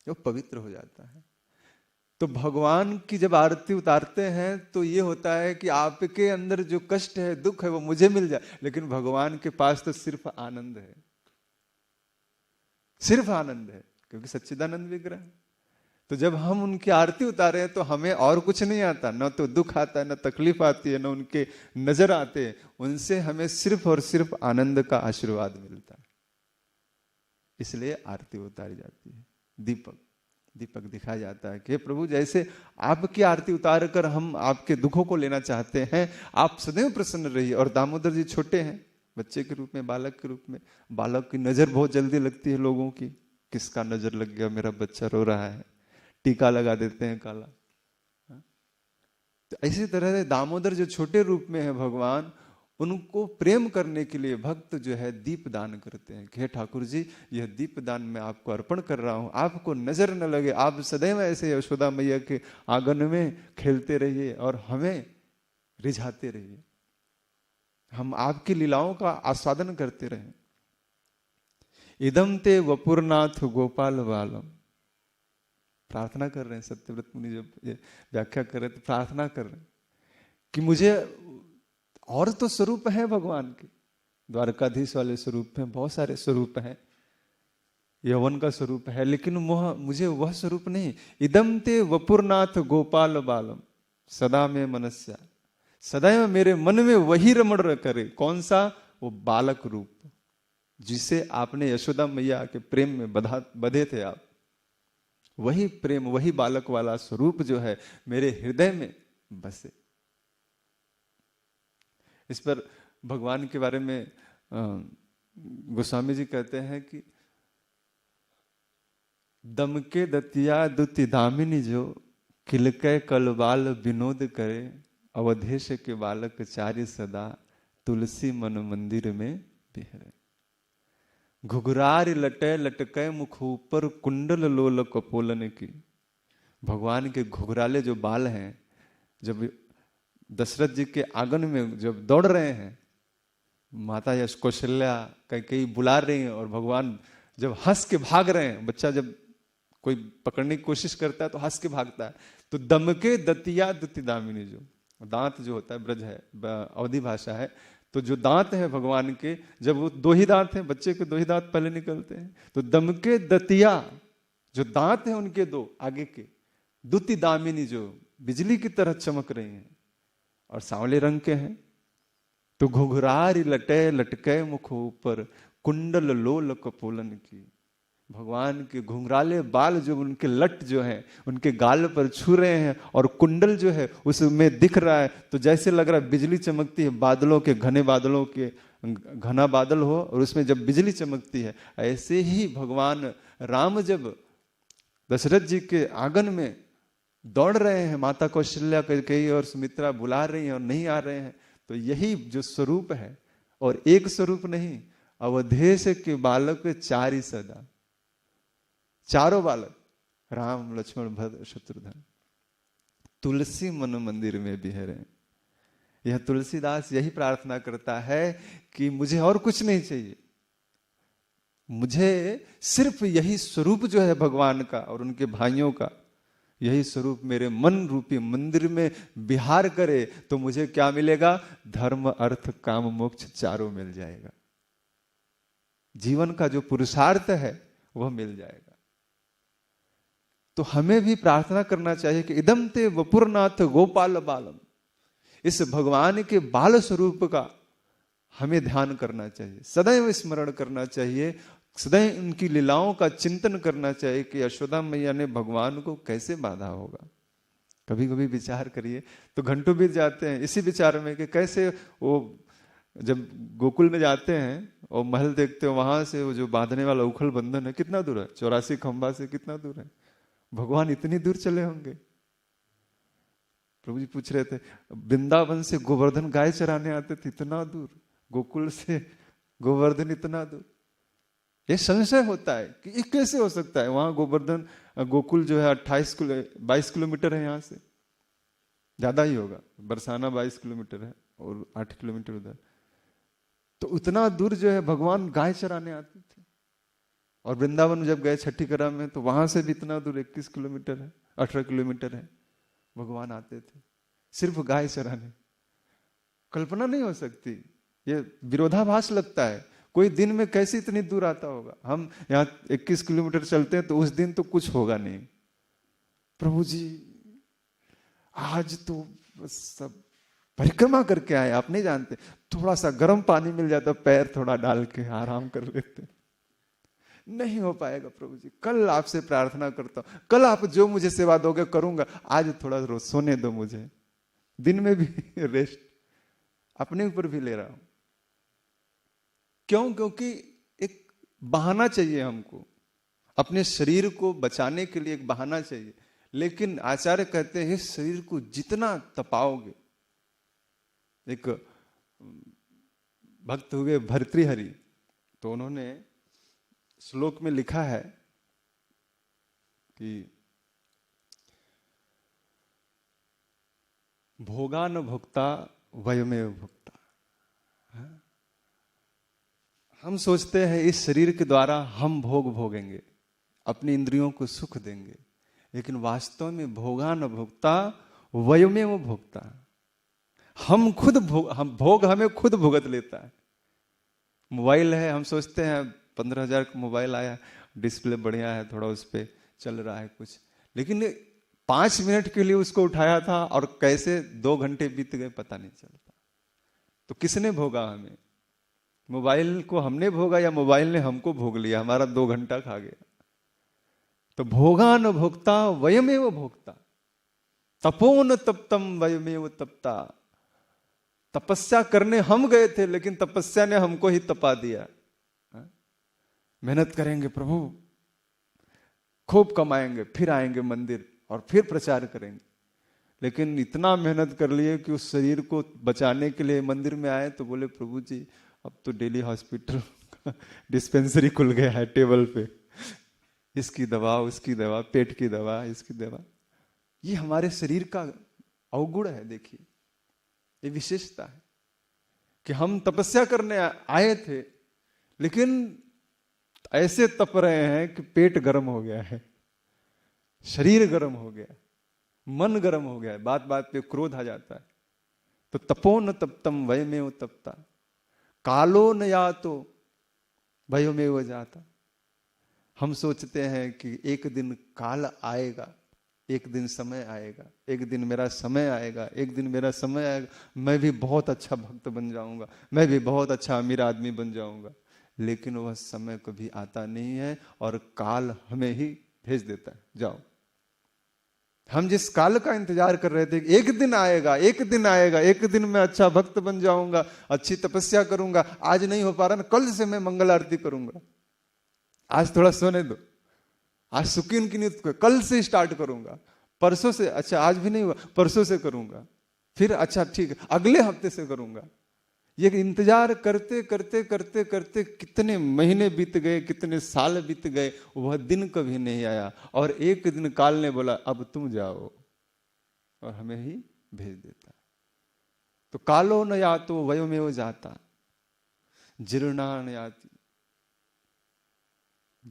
वो पवित्र हो जाता है। तो भगवान की जब आरती उतारते हैं तो ये होता है कि आपके अंदर जो कष्ट है, दुख है, वो मुझे मिल जाए। लेकिन भगवान के पास तो सिर्फ आनंद है, सिर्फ आनंद है, क्योंकि सच्चिदानंद विग्रह। तो जब हम उनकी आरती उतारे हैं तो हमें और कुछ नहीं आता, न तो दुख आता है, न तकलीफ आती है, न उनके नजर आते हैं। उनसे हमें सिर्फ और सिर्फ आनंद का आशीर्वाद मिलता है, इसलिए आरती उतारी जाती है। दीपक, दीपक दिखाया जाता है कि प्रभु जैसे आपकी आरती उतार कर हम आपके दुखों को लेना चाहते हैं, आप सदैव प्रसन्न रहिए। और दामोदर जी छोटे हैं, बच्चे के रूप में, बालक के रूप में। बालक की नजर बहुत जल्दी लगती है लोगों की, किसका नजर लग गया, मेरा बच्चा रो रहा है, टीका लगा देते हैं काला। तो इसी तरह से दामोदर जो छोटे रूप में है भगवान, उनको प्रेम करने के लिए भक्त जो है दीप दान करते हैं कि हे ठाकुर जी, यह दीप दान मैं आपको अर्पण कर रहा हूं, आपको नजर न लगे, आप सदैव ऐसे यशोदा मैया के आंगन में खेलते रहिए और हमें रिझाते रहिए, हम आपकी लीलाओं का आस्वादन करते रहें। इदम ते वपुरनाथ गोपाल बालम, प्रार्थना कर रहे हैं सत्यव्रत मुनि, जब ये व्याख्या कर रहे तो प्रार्थना कर रहे हैं कि मुझे और तो स्वरूप है भगवान के, द्वारकाधीश वाले स्वरूप हैं, बहुत सारे स्वरूप हैं, यवन का स्वरूप है, लेकिन मुझे वह स्वरूप नहीं। इदम ते वपुरनाथ गोपाल बालम सदा में मनस्या, सदैव मेरे मन में वही रमण करे। कौन सा? वो बालक रूप, जिसे आपने यशोदा मैया के प्रेम में बधे थे आप, वही प्रेम, वही बालक वाला स्वरूप जो है मेरे हृदय में बसे। इस पर भगवान के बारे में गोस्वामी जी कहते हैं कि दम के दतिया दुति दामिनी जो किलकै कलबाल विनोद करे, अवधेश के बालक चार्य सदा तुलसी मन मंदिर में बिहरे। घुघरार लटे लटके मुख ऊपर कुंडल लोल कपोलन की। भगवान के घुघराले जो बाल हैं, जब दशरथ जी के आंगन में जब दौड़ रहे हैं, माता यश कौशल्या कई बुला रही हैं और भगवान जब हंस के भाग रहे हैं, बच्चा जब कोई पकड़ने की कोशिश करता है तो हंस के भागता है। तो दमके दतिया दुति दामिनी, जो दांत जो होता है, ब्रज है, अवधि भाषा है, तो जो दांत है भगवान के, जब वो दो ही दांत हैं, बच्चे के दो ही दांत पहले निकलते हैं, तो दमके दतिया जो दांत है उनके दो आगे के, दुति दामिनी जो बिजली की तरह चमक रही हैं और सांवले रंग के हैं। तो घुघरार लटे लटके मुख ऊपर कुंडल लोल कपोलन की। भगवान के घुंघराले बाल जो उनके लट जो है उनके गाल पर छू रहे हैं और कुंडल जो है उसमें दिख रहा है, तो जैसे लग रहा है बिजली चमकती है, बादलों के घने बादलों के घना बादल हो और उसमें जब बिजली चमकती है, ऐसे ही भगवान राम जब दशरथ जी के आंगन में दौड़ रहे हैं, माता कौशल्या कई और सुमित्रा बुला रही हैं और नहीं आ रहे हैं, तो यही जो स्वरूप है, और एक स्वरूप नहीं, अवधेश के बालक चारि सदा, चारों बालक, राम लक्ष्मण भरत शत्रुघ्न, तुलसी मन मंदिर में बिहरे। यह तुलसीदास यही प्रार्थना करता है कि मुझे और कुछ नहीं चाहिए, मुझे सिर्फ यही स्वरूप जो है भगवान का और उनके भाइयों का, यही स्वरूप मेरे मन रूपी मंदिर में विहार करे तो मुझे क्या मिलेगा? धर्म अर्थ काम मोक्ष चारों मिल जाएगा। जीवन का जो पुरुषार्थ है वह मिल जाएगा। तो हमें भी प्रार्थना करना चाहिए कि इदम ते वपुरनाथ गोपाल बालम, इस भगवान के बाल स्वरूप का हमें ध्यान करना चाहिए, सदैव स्मरण करना चाहिए, सदैव उनकी लीलाओं का चिंतन करना चाहिए कि यशोदा मैया ने भगवान को कैसे बांधा होगा। कभी कभी विचार करिए तो घंटों बीत जाते हैं इसी विचार में कि कैसे वो जब गोकुल में जाते हैं और महल देखते हो, वहां से वो जो बांधने वाला उखल बंधन है कितना दूर है, 84 खंबा से कितना दूर है, भगवान इतनी दूर चले होंगे। प्रभु जी पूछ रहे थे, वृंदावन से गोवर्धन गाय चराने आते थे इतना दूर, गोकुल से गोवर्धन इतना दूर। ये संशय होता है कि ये कैसे हो सकता है। वहां गोवर्धन गोकुल जो है 22 किलोमीटर है, यहाँ से ज्यादा ही होगा, बरसाना 22 किलोमीटर है और 8 किलोमीटर उधर, तो उतना दूर जो है भगवान गाय चराने आते थे। और वृंदावन जब गए छठी करा में तो वहां से भी इतना दूर 21 किलोमीटर है, 18 किलोमीटर है, भगवान आते थे सिर्फ गाय चराने। कल्पना नहीं हो सकती, ये विरोधाभास लगता है। कोई दिन में कैसे इतनी दूर आता होगा। हम यहाँ 21 किलोमीटर चलते हैं तो उस दिन तो कुछ होगा नहीं। प्रभु जी आज तो बस सब परिक्रमा करके आए, आप नहीं जानते, थोड़ा सा गर्म पानी मिल जाता, पैर थोड़ा डाल के आराम कर लेते। नहीं हो पाएगा प्रभु जी, कल आपसे प्रार्थना करता हूं, कल आप जो मुझे सेवा दोगे करूंगा, आज थोड़ा रोज सोने दो मुझे, दिन में भी रेस्ट अपने ऊपर भी ले रहा हूं। क्यों? क्योंकि एक बहाना चाहिए हमको, अपने शरीर को बचाने के लिए एक बहाना चाहिए। लेकिन आचार्य कहते हैं इस शरीर को जितना तपाओगे, एक भक्त हुए भर्तृहरि, तो उन्होंने श्लोक में लिखा है कि भोगा न भोक्ता वयमेव भोक्ता। हम सोचते हैं इस शरीर के द्वारा हम भोग भोगेंगे, अपनी इंद्रियों को सुख देंगे, लेकिन वास्तव में भोगा न भोक्ता वयमेव भोक्ता। हम खुद भोग हमें खुद भुगत लेता है। मोबाइल है, हम सोचते हैं 15,000 का मोबाइल आया, डिस्प्ले बढ़िया है, थोड़ा उस पर चल रहा है कुछ, लेकिन 5 मिनट के लिए उसको उठाया था और कैसे 2 घंटे बीत गए पता नहीं चलता। तो किसने भोगा हमें? मोबाइल को हमने भोगा या मोबाइल ने हमको भोग लिया, हमारा 2 घंटा खा गया। तो भोगा न भोक्ता वयमेव भोक्ता, तपो न तप्तम वयमेव तप्ता। तपस्या करने हम गए थे लेकिन तपस्या ने हमको ही तपा दिया। मेहनत करेंगे प्रभु, खूब कमाएंगे, फिर आएंगे मंदिर और फिर प्रचार करेंगे, लेकिन इतना मेहनत कर लिए कि उस शरीर को बचाने के लिए मंदिर में आए तो बोले प्रभु जी अब तो डेली हॉस्पिटल डिस्पेंसरी खुल गया है टेबल पे, इसकी दवा उसकी दवा, पेट की दवा इसकी दवा। ये हमारे शरीर का अवगुण है। देखिए ये विशेषता है कि हम तपस्या करने आए थे लेकिन ऐसे तप रहे हैं कि पेट गर्म हो गया है, शरीर गर्म हो गया, मन गर्म हो गया है, बात बात पे क्रोध आ जाता है। तो तपो न तप्तम वयमेव तप्ता, कालो न यातो वयमेव जाता। हम सोचते हैं कि एक दिन काल आएगा, एक दिन समय आएगा, एक दिन मेरा समय आएगा, एक दिन मेरा समय आएगा, मैं भी बहुत अच्छा भक्त बन जाऊंगा, मैं भी बहुत अच्छा अमीर आदमी बन जाऊंगा। लेकिन वह समय कभी आता नहीं है और काल हमें ही भेज देता है, जाओ। हम जिस काल का इंतजार कर रहे थे, एक दिन आएगा, एक दिन आएगा, एक दिन मैं अच्छा भक्त बन जाऊंगा, अच्छी तपस्या करूंगा, आज नहीं हो पा रहा ना, कल से मैं मंगल आरती करूंगा, आज थोड़ा सोने दो, आज सुकीन की नियत कल से स्टार्ट करूंगा, परसों से, अच्छा आज भी नहीं हुआ परसों से करूंगा, फिर अच्छा ठीक है अगले हफ्ते से करूंगा। ये इंतजार करते करते करते करते कितने महीने बीत गए, कितने साल बीत गए, वह दिन कभी नहीं आया। और एक दिन काल ने बोला अब तुम जाओ, और हमें ही भेज देता। तो कालो न यातो वयोमेव जाता, जीर्णा न याति।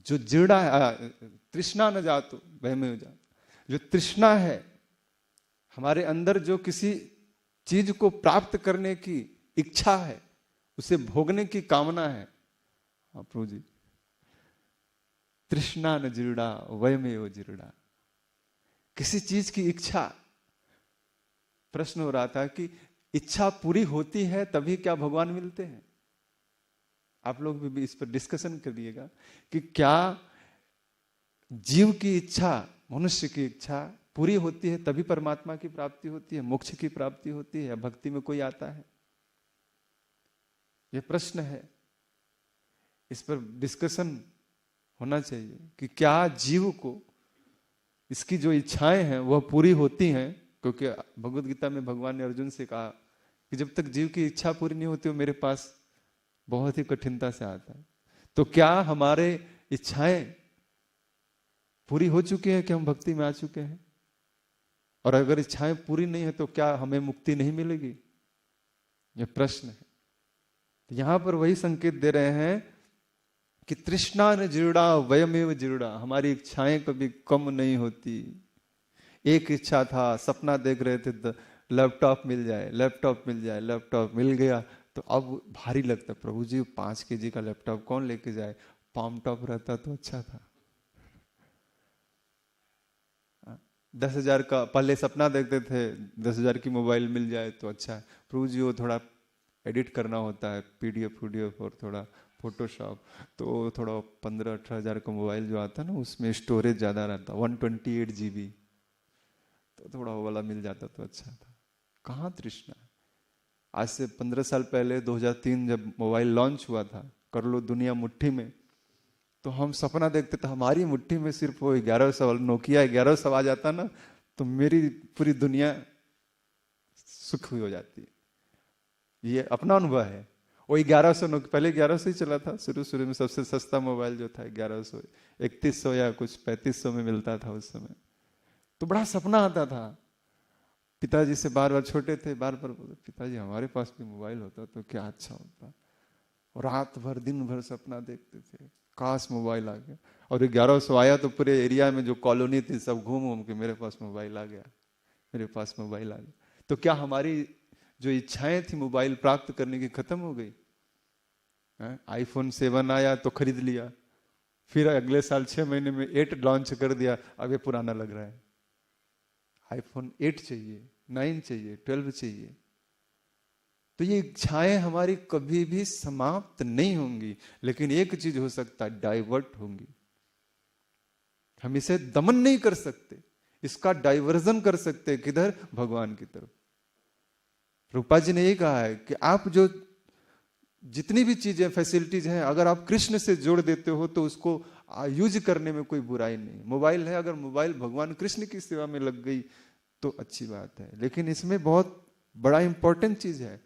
जो जीर्णा है, तृष्णा न जातो वयोमेव जाता, जो तृष्णा है हमारे अंदर, जो किसी चीज को प्राप्त करने की इच्छा है, उसे भोगने की कामना है, प्रभु जी, तृष्णा न जीर्णा वयमेव जीर्णा। किसी चीज की इच्छा, प्रश्न हो रहा था कि इच्छा पूरी होती है तभी क्या भगवान मिलते हैं? आप लोग भी इस पर डिस्कशन करिएगा कि क्या जीव की इच्छा, मनुष्य की इच्छा पूरी होती है तभी परमात्मा की प्राप्ति होती है, मोक्ष की प्राप्ति होती है, या भक्ति में कोई आता है? यह प्रश्न है, इस पर डिस्कशन होना चाहिए कि क्या जीव को इसकी जो इच्छाएं हैं वह पूरी होती हैं। क्योंकि भगवत गीता में भगवान ने अर्जुन से कहा कि जब तक जीव की इच्छा पूरी नहीं होती वो मेरे पास बहुत ही कठिनता से आता है। तो क्या हमारे इच्छाएं पूरी हो चुकी हैं कि हम भक्ति में आ चुके हैं? और अगर इच्छाएं पूरी नहीं है तो क्या हमें मुक्ति नहीं मिलेगी? यह प्रश्न है। यहां पर वही संकेत दे रहे हैं कि तृष्णा न जीर्णा वयमेव जीर्णा। हमारी इच्छाएं कभी कम नहीं होती। एक इच्छा था, सपना देख रहे थे लैपटॉप मिल जाए, लैपटॉप मिल जाए, लैपटॉप मिल गया तो अब भारी लगता, प्रभु जी 5 kg का लैपटॉप कौन लेके जाए, पाम टॉप रहता तो अच्छा था। 10,000 का पहले सपना देखते थे, 10,000 की मोबाइल मिल जाए तो अच्छा है। प्रभु जी वो थोड़ा एडिट करना होता है, पीडीएफ और थोड़ा फोटोशॉप, तो थोड़ा 15-18 हज़ार का मोबाइल जो आता है ना उसमें स्टोरेज ज़्यादा रहता, 128 GB, तो थोड़ा वो वाला मिल जाता तो अच्छा था। कहाँ तृष्णा है? आज से 15 साल पहले 2003 जब मोबाइल लॉन्च हुआ था, कर लो दुनिया मुट्ठी में, तो हम सपना देखते थे हमारी मुट्ठी में सिर्फ वो 1100 नोकिया 1100 आ जाता ना तो मेरी पूरी दुनिया सुख हुई हो जाती। ये अपना अनुभव है। वो 1100 पहले 1100 ही चला था, शुरू में सबसे सस्ता मोबाइल जो था 1100, 3100 या कुछ 3500 में मिलता था उस समय। तो बड़ा सपना आता था। पिताजी से बार बार, छोटे थे, बार बार बोले पिताजी हमारे पास भी मोबाइल होता तो क्या अच्छा होता। और रात भर दिन भर सपना देखते थे, काश मोबाइल आ गया। और 1100 आया तो पूरे एरिया में जो कॉलोनी थी सब घूम घूम के मेरे पास मोबाइल आ गया, मेरे पास मोबाइल आ गया। तो क्या हमारी जो इच्छाएं थी मोबाइल प्राप्त करने की खत्म हो गई? iPhone 7 आया तो खरीद लिया, फिर अगले साल 6 महीने में 8 लॉन्च कर दिया, अब ये पुराना लग रहा है। iPhone 8 चाहिए, 9 चाहिए, 12 चाहिए। तो ये इच्छाएं हमारी कभी भी समाप्त नहीं होंगी, लेकिन एक चीज हो सकता है, डाइवर्ट होंगी। हम इसे दमन नहीं कर सकते, इसका डाइवर्जन कर सकते। किधर? भगवान की तरफ। रूपा जी ने यही कहा है कि आप जो जितनी भी चीजें फैसिलिटीज हैं अगर आप कृष्ण से जोड़ देते हो तो उसको यूज करने में कोई बुराई नहीं। मोबाइल है, अगर मोबाइल भगवान कृष्ण की सेवा में लग गई तो अच्छी बात है। लेकिन इसमें बहुत बड़ा इंपॉर्टेंट चीज है,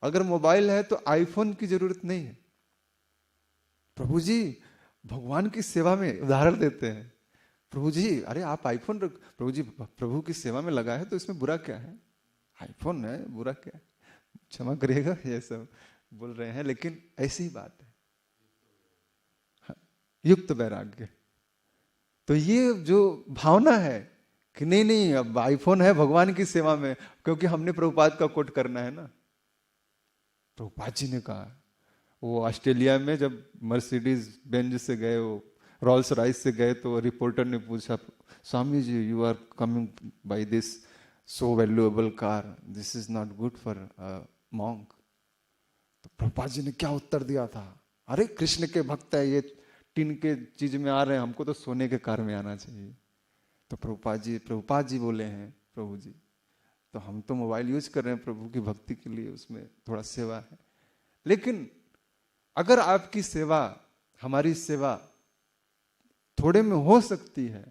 अगर मोबाइल है तो आईफोन की जरूरत नहीं है। प्रभु जी भगवान की सेवा में उदाहरण देते हैं, प्रभु जी अरे आप आईफोन रख, प्रभु जी प्रभु की सेवा में लगा है तो इसमें बुरा क्या है? आईफोन है, बुरा क्या है? क्षमा करिएगा ये सब बोल रहे हैं, लेकिन ऐसी ही बात है। युक्त वैराग्य। तो ये जो भावना है कि नहीं नहीं अब आईफोन है भगवान की सेवा में, क्योंकि हमने प्रभुपाद का कोट करना है ना। प्रभुपाद जी ने कहा, वो ऑस्ट्रेलिया में जब मर्सिडीज बेंज से गए, वो रोल्स रॉयस से गए, तो रिपोर्टर ने पूछा Swami ji you are coming by this so valuable car, this is not good for monk. तो प्रभुपाद जी ने क्या उत्तर दिया था? अरे कृष्ण के भक्त है, ये टिन के चीज में आ रहे हैं, हमको तो सोने के कार में आना चाहिए। तो प्रभुपाद जी बोले हैं, प्रभु जी तो हम तो मोबाइल यूज कर रहे हैं प्रभु की भक्ति के लिए, उसमें थोड़ा सेवा है। लेकिन अगर आपकी सेवा, हमारी सेवा थोड़े में हो सकती है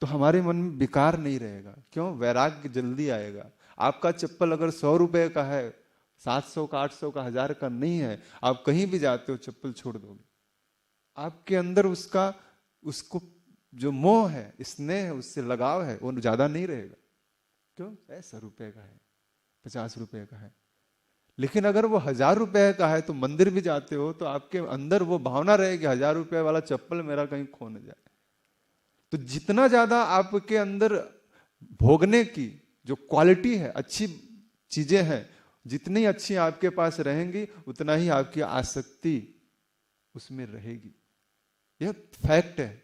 तो हमारे मन में विकार नहीं रहेगा। क्यों? वैराग्य जल्दी आएगा। आपका चप्पल अगर 100 रुपए का है, 700 का, 800 का, 1000 का नहीं है। आप कहीं भी जाते हो चप्पल छोड़ दोगे, आपके अंदर उसको जो मोह है, स्नेह है, उससे लगाव है, वो ज्यादा नहीं रहेगा। क्यों? 100 रुपए का है, 50 रुपए का है। लेकिन अगर वो 1000 रुपए का है तो मंदिर भी जाते हो तो आपके अंदर वो भावना रहेगी 1000 रुपए वाला चप्पल मेरा कहीं खो न जाए। तो जितना ज्यादा आपके अंदर भोगने की जो क्वालिटी है, अच्छी चीजें हैं, जितनी अच्छी आपके पास रहेंगी उतना ही आपकी आसक्ति उसमें रहेगी। यह फैक्ट है।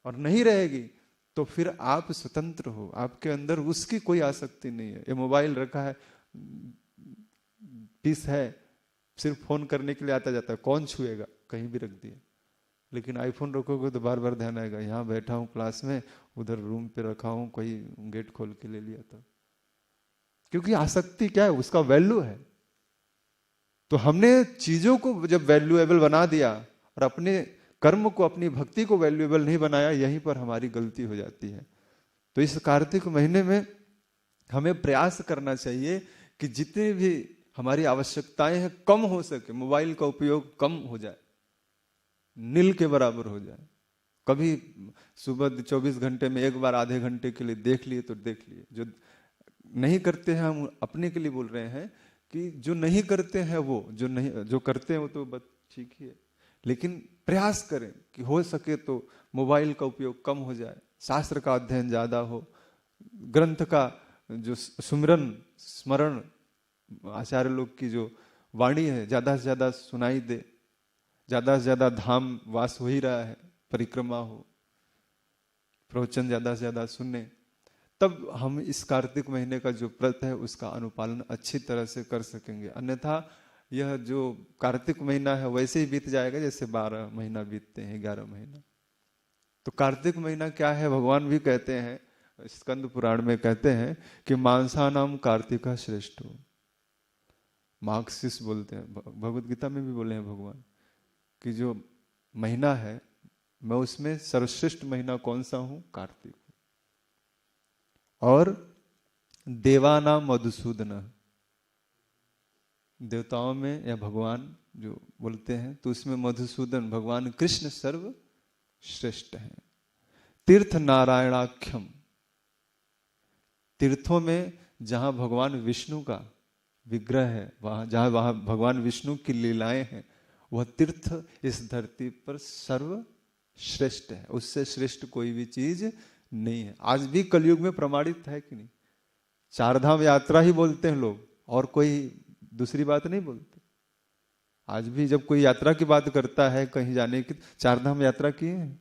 और नहीं रहेगी तो फिर आप स्वतंत्र हो, आपके अंदर उसकी कोई आसक्ति नहीं है। ये मोबाइल रखा है, पीस है, सिर्फ फोन करने के लिए आता जाता है, कौन छुएगा? कहीं भी रख दिया। लेकिन आईफोन रखोगे तो बार बार ध्यान आएगा, यहाँ बैठा हूँ क्लास में, उधर रूम पे रखा हूँ, कोई गेट खोल के ले लिया तो। क्योंकि आसक्ति क्या है? उसका वैल्यू है। तो हमने चीजों को जब वैल्यूएबल बना दिया और अपने कर्म को, अपनी भक्ति को वैल्यूएबल नहीं बनाया, यहीं पर हमारी गलती हो जाती है। तो इस कार्तिक महीने में हमें प्रयास करना चाहिए कि जितनी भी हमारी आवश्यकताएं हैं कम हो सके, मोबाइल का उपयोग कम हो जाए, नील के बराबर हो जाए। कभी सुबह 24 घंटे में एक बार आधे घंटे के लिए देख लिए तो देख लिए। जो नहीं करते हैं, हम अपने के लिए बोल रहे हैं कि जो नहीं करते हैं वो, जो करते हैं वो तो बस ठीक ही है। लेकिन प्रयास करें कि हो सके तो मोबाइल का उपयोग कम हो जाए, शास्त्र का अध्ययन ज्यादा हो, ग्रंथ का जो सुमिरन स्मरण, आचार्य लोग की जो वाणी है ज्यादा से ज्यादा सुनाई दे, ज्यादा से ज्यादा धाम वास हो ही रहा है, परिक्रमा हो, प्रवचन ज्यादा से ज्यादा सुने, तब हम इस कार्तिक महीने का जो व्रत है उसका अनुपालन अच्छी तरह से कर सकेंगे। अन्यथा यह जो कार्तिक महीना है वैसे ही बीत जाएगा जैसे 12 महीना बीतते हैं, 11 महीना। तो कार्तिक महीना क्या है? भगवान भी कहते हैं, स्कंद पुराण में कहते हैं कि मांसानाम कार्तिका श्रेष्ठो। मार्क्सिस्ट बोलते हैं, भगवत गीता में भी बोले हैं भगवान कि जो महीना है मैं उसमें सर्वश्रेष्ठ महीना कौन सा हूं? कार्तिक। और देवानाम मधुसूदन, देवताओं में या भगवान जो बोलते हैं तो उसमें मधुसूदन भगवान कृष्ण सर्व श्रेष्ठ हैं। तीर्थ नारायणाख्यम, तीर्थों में जहां भगवान विष्णु का विग्रह है, वहां भगवान विष्णु की लीलाएं हैं, वह तीर्थ इस धरती पर सर्वश्रेष्ठ है। उससे श्रेष्ठ कोई भी चीज नहीं है। आज भी कलयुग में प्रमाणित है कि नहीं? 4 धाम यात्रा ही बोलते हैं लोग, और कोई दूसरी बात नहीं बोलते। आज भी जब कोई यात्रा की बात करता है कहीं जाने की, 4 धाम यात्रा किए हैं,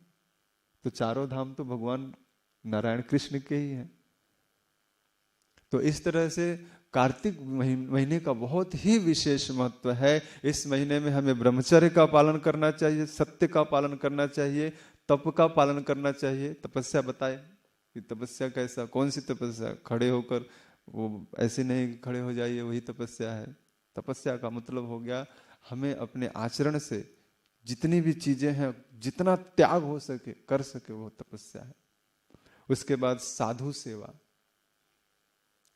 तो चारों धाम तो भगवान नारायण कृष्ण के ही हैं। तो इस तरह से कार्तिक महीने का बहुत ही विशेष महत्व है। इस महीने में हमें ब्रह्मचर्य का पालन करना चाहिए, सत्य का पालन करना चाहिए, तप का पालन करना चाहिए। तपस्या बताए कि तपस्या कैसा, कौन सी तपस्या? खड़े होकर, वो ऐसे नहीं खड़े हो जाइए वही तपस्या है। तपस्या का मतलब हो गया हमें अपने आचरण से जितनी भी चीजें हैं, जितना त्याग हो सके कर सके, वो तपस्या है। उसके बाद साधु सेवा।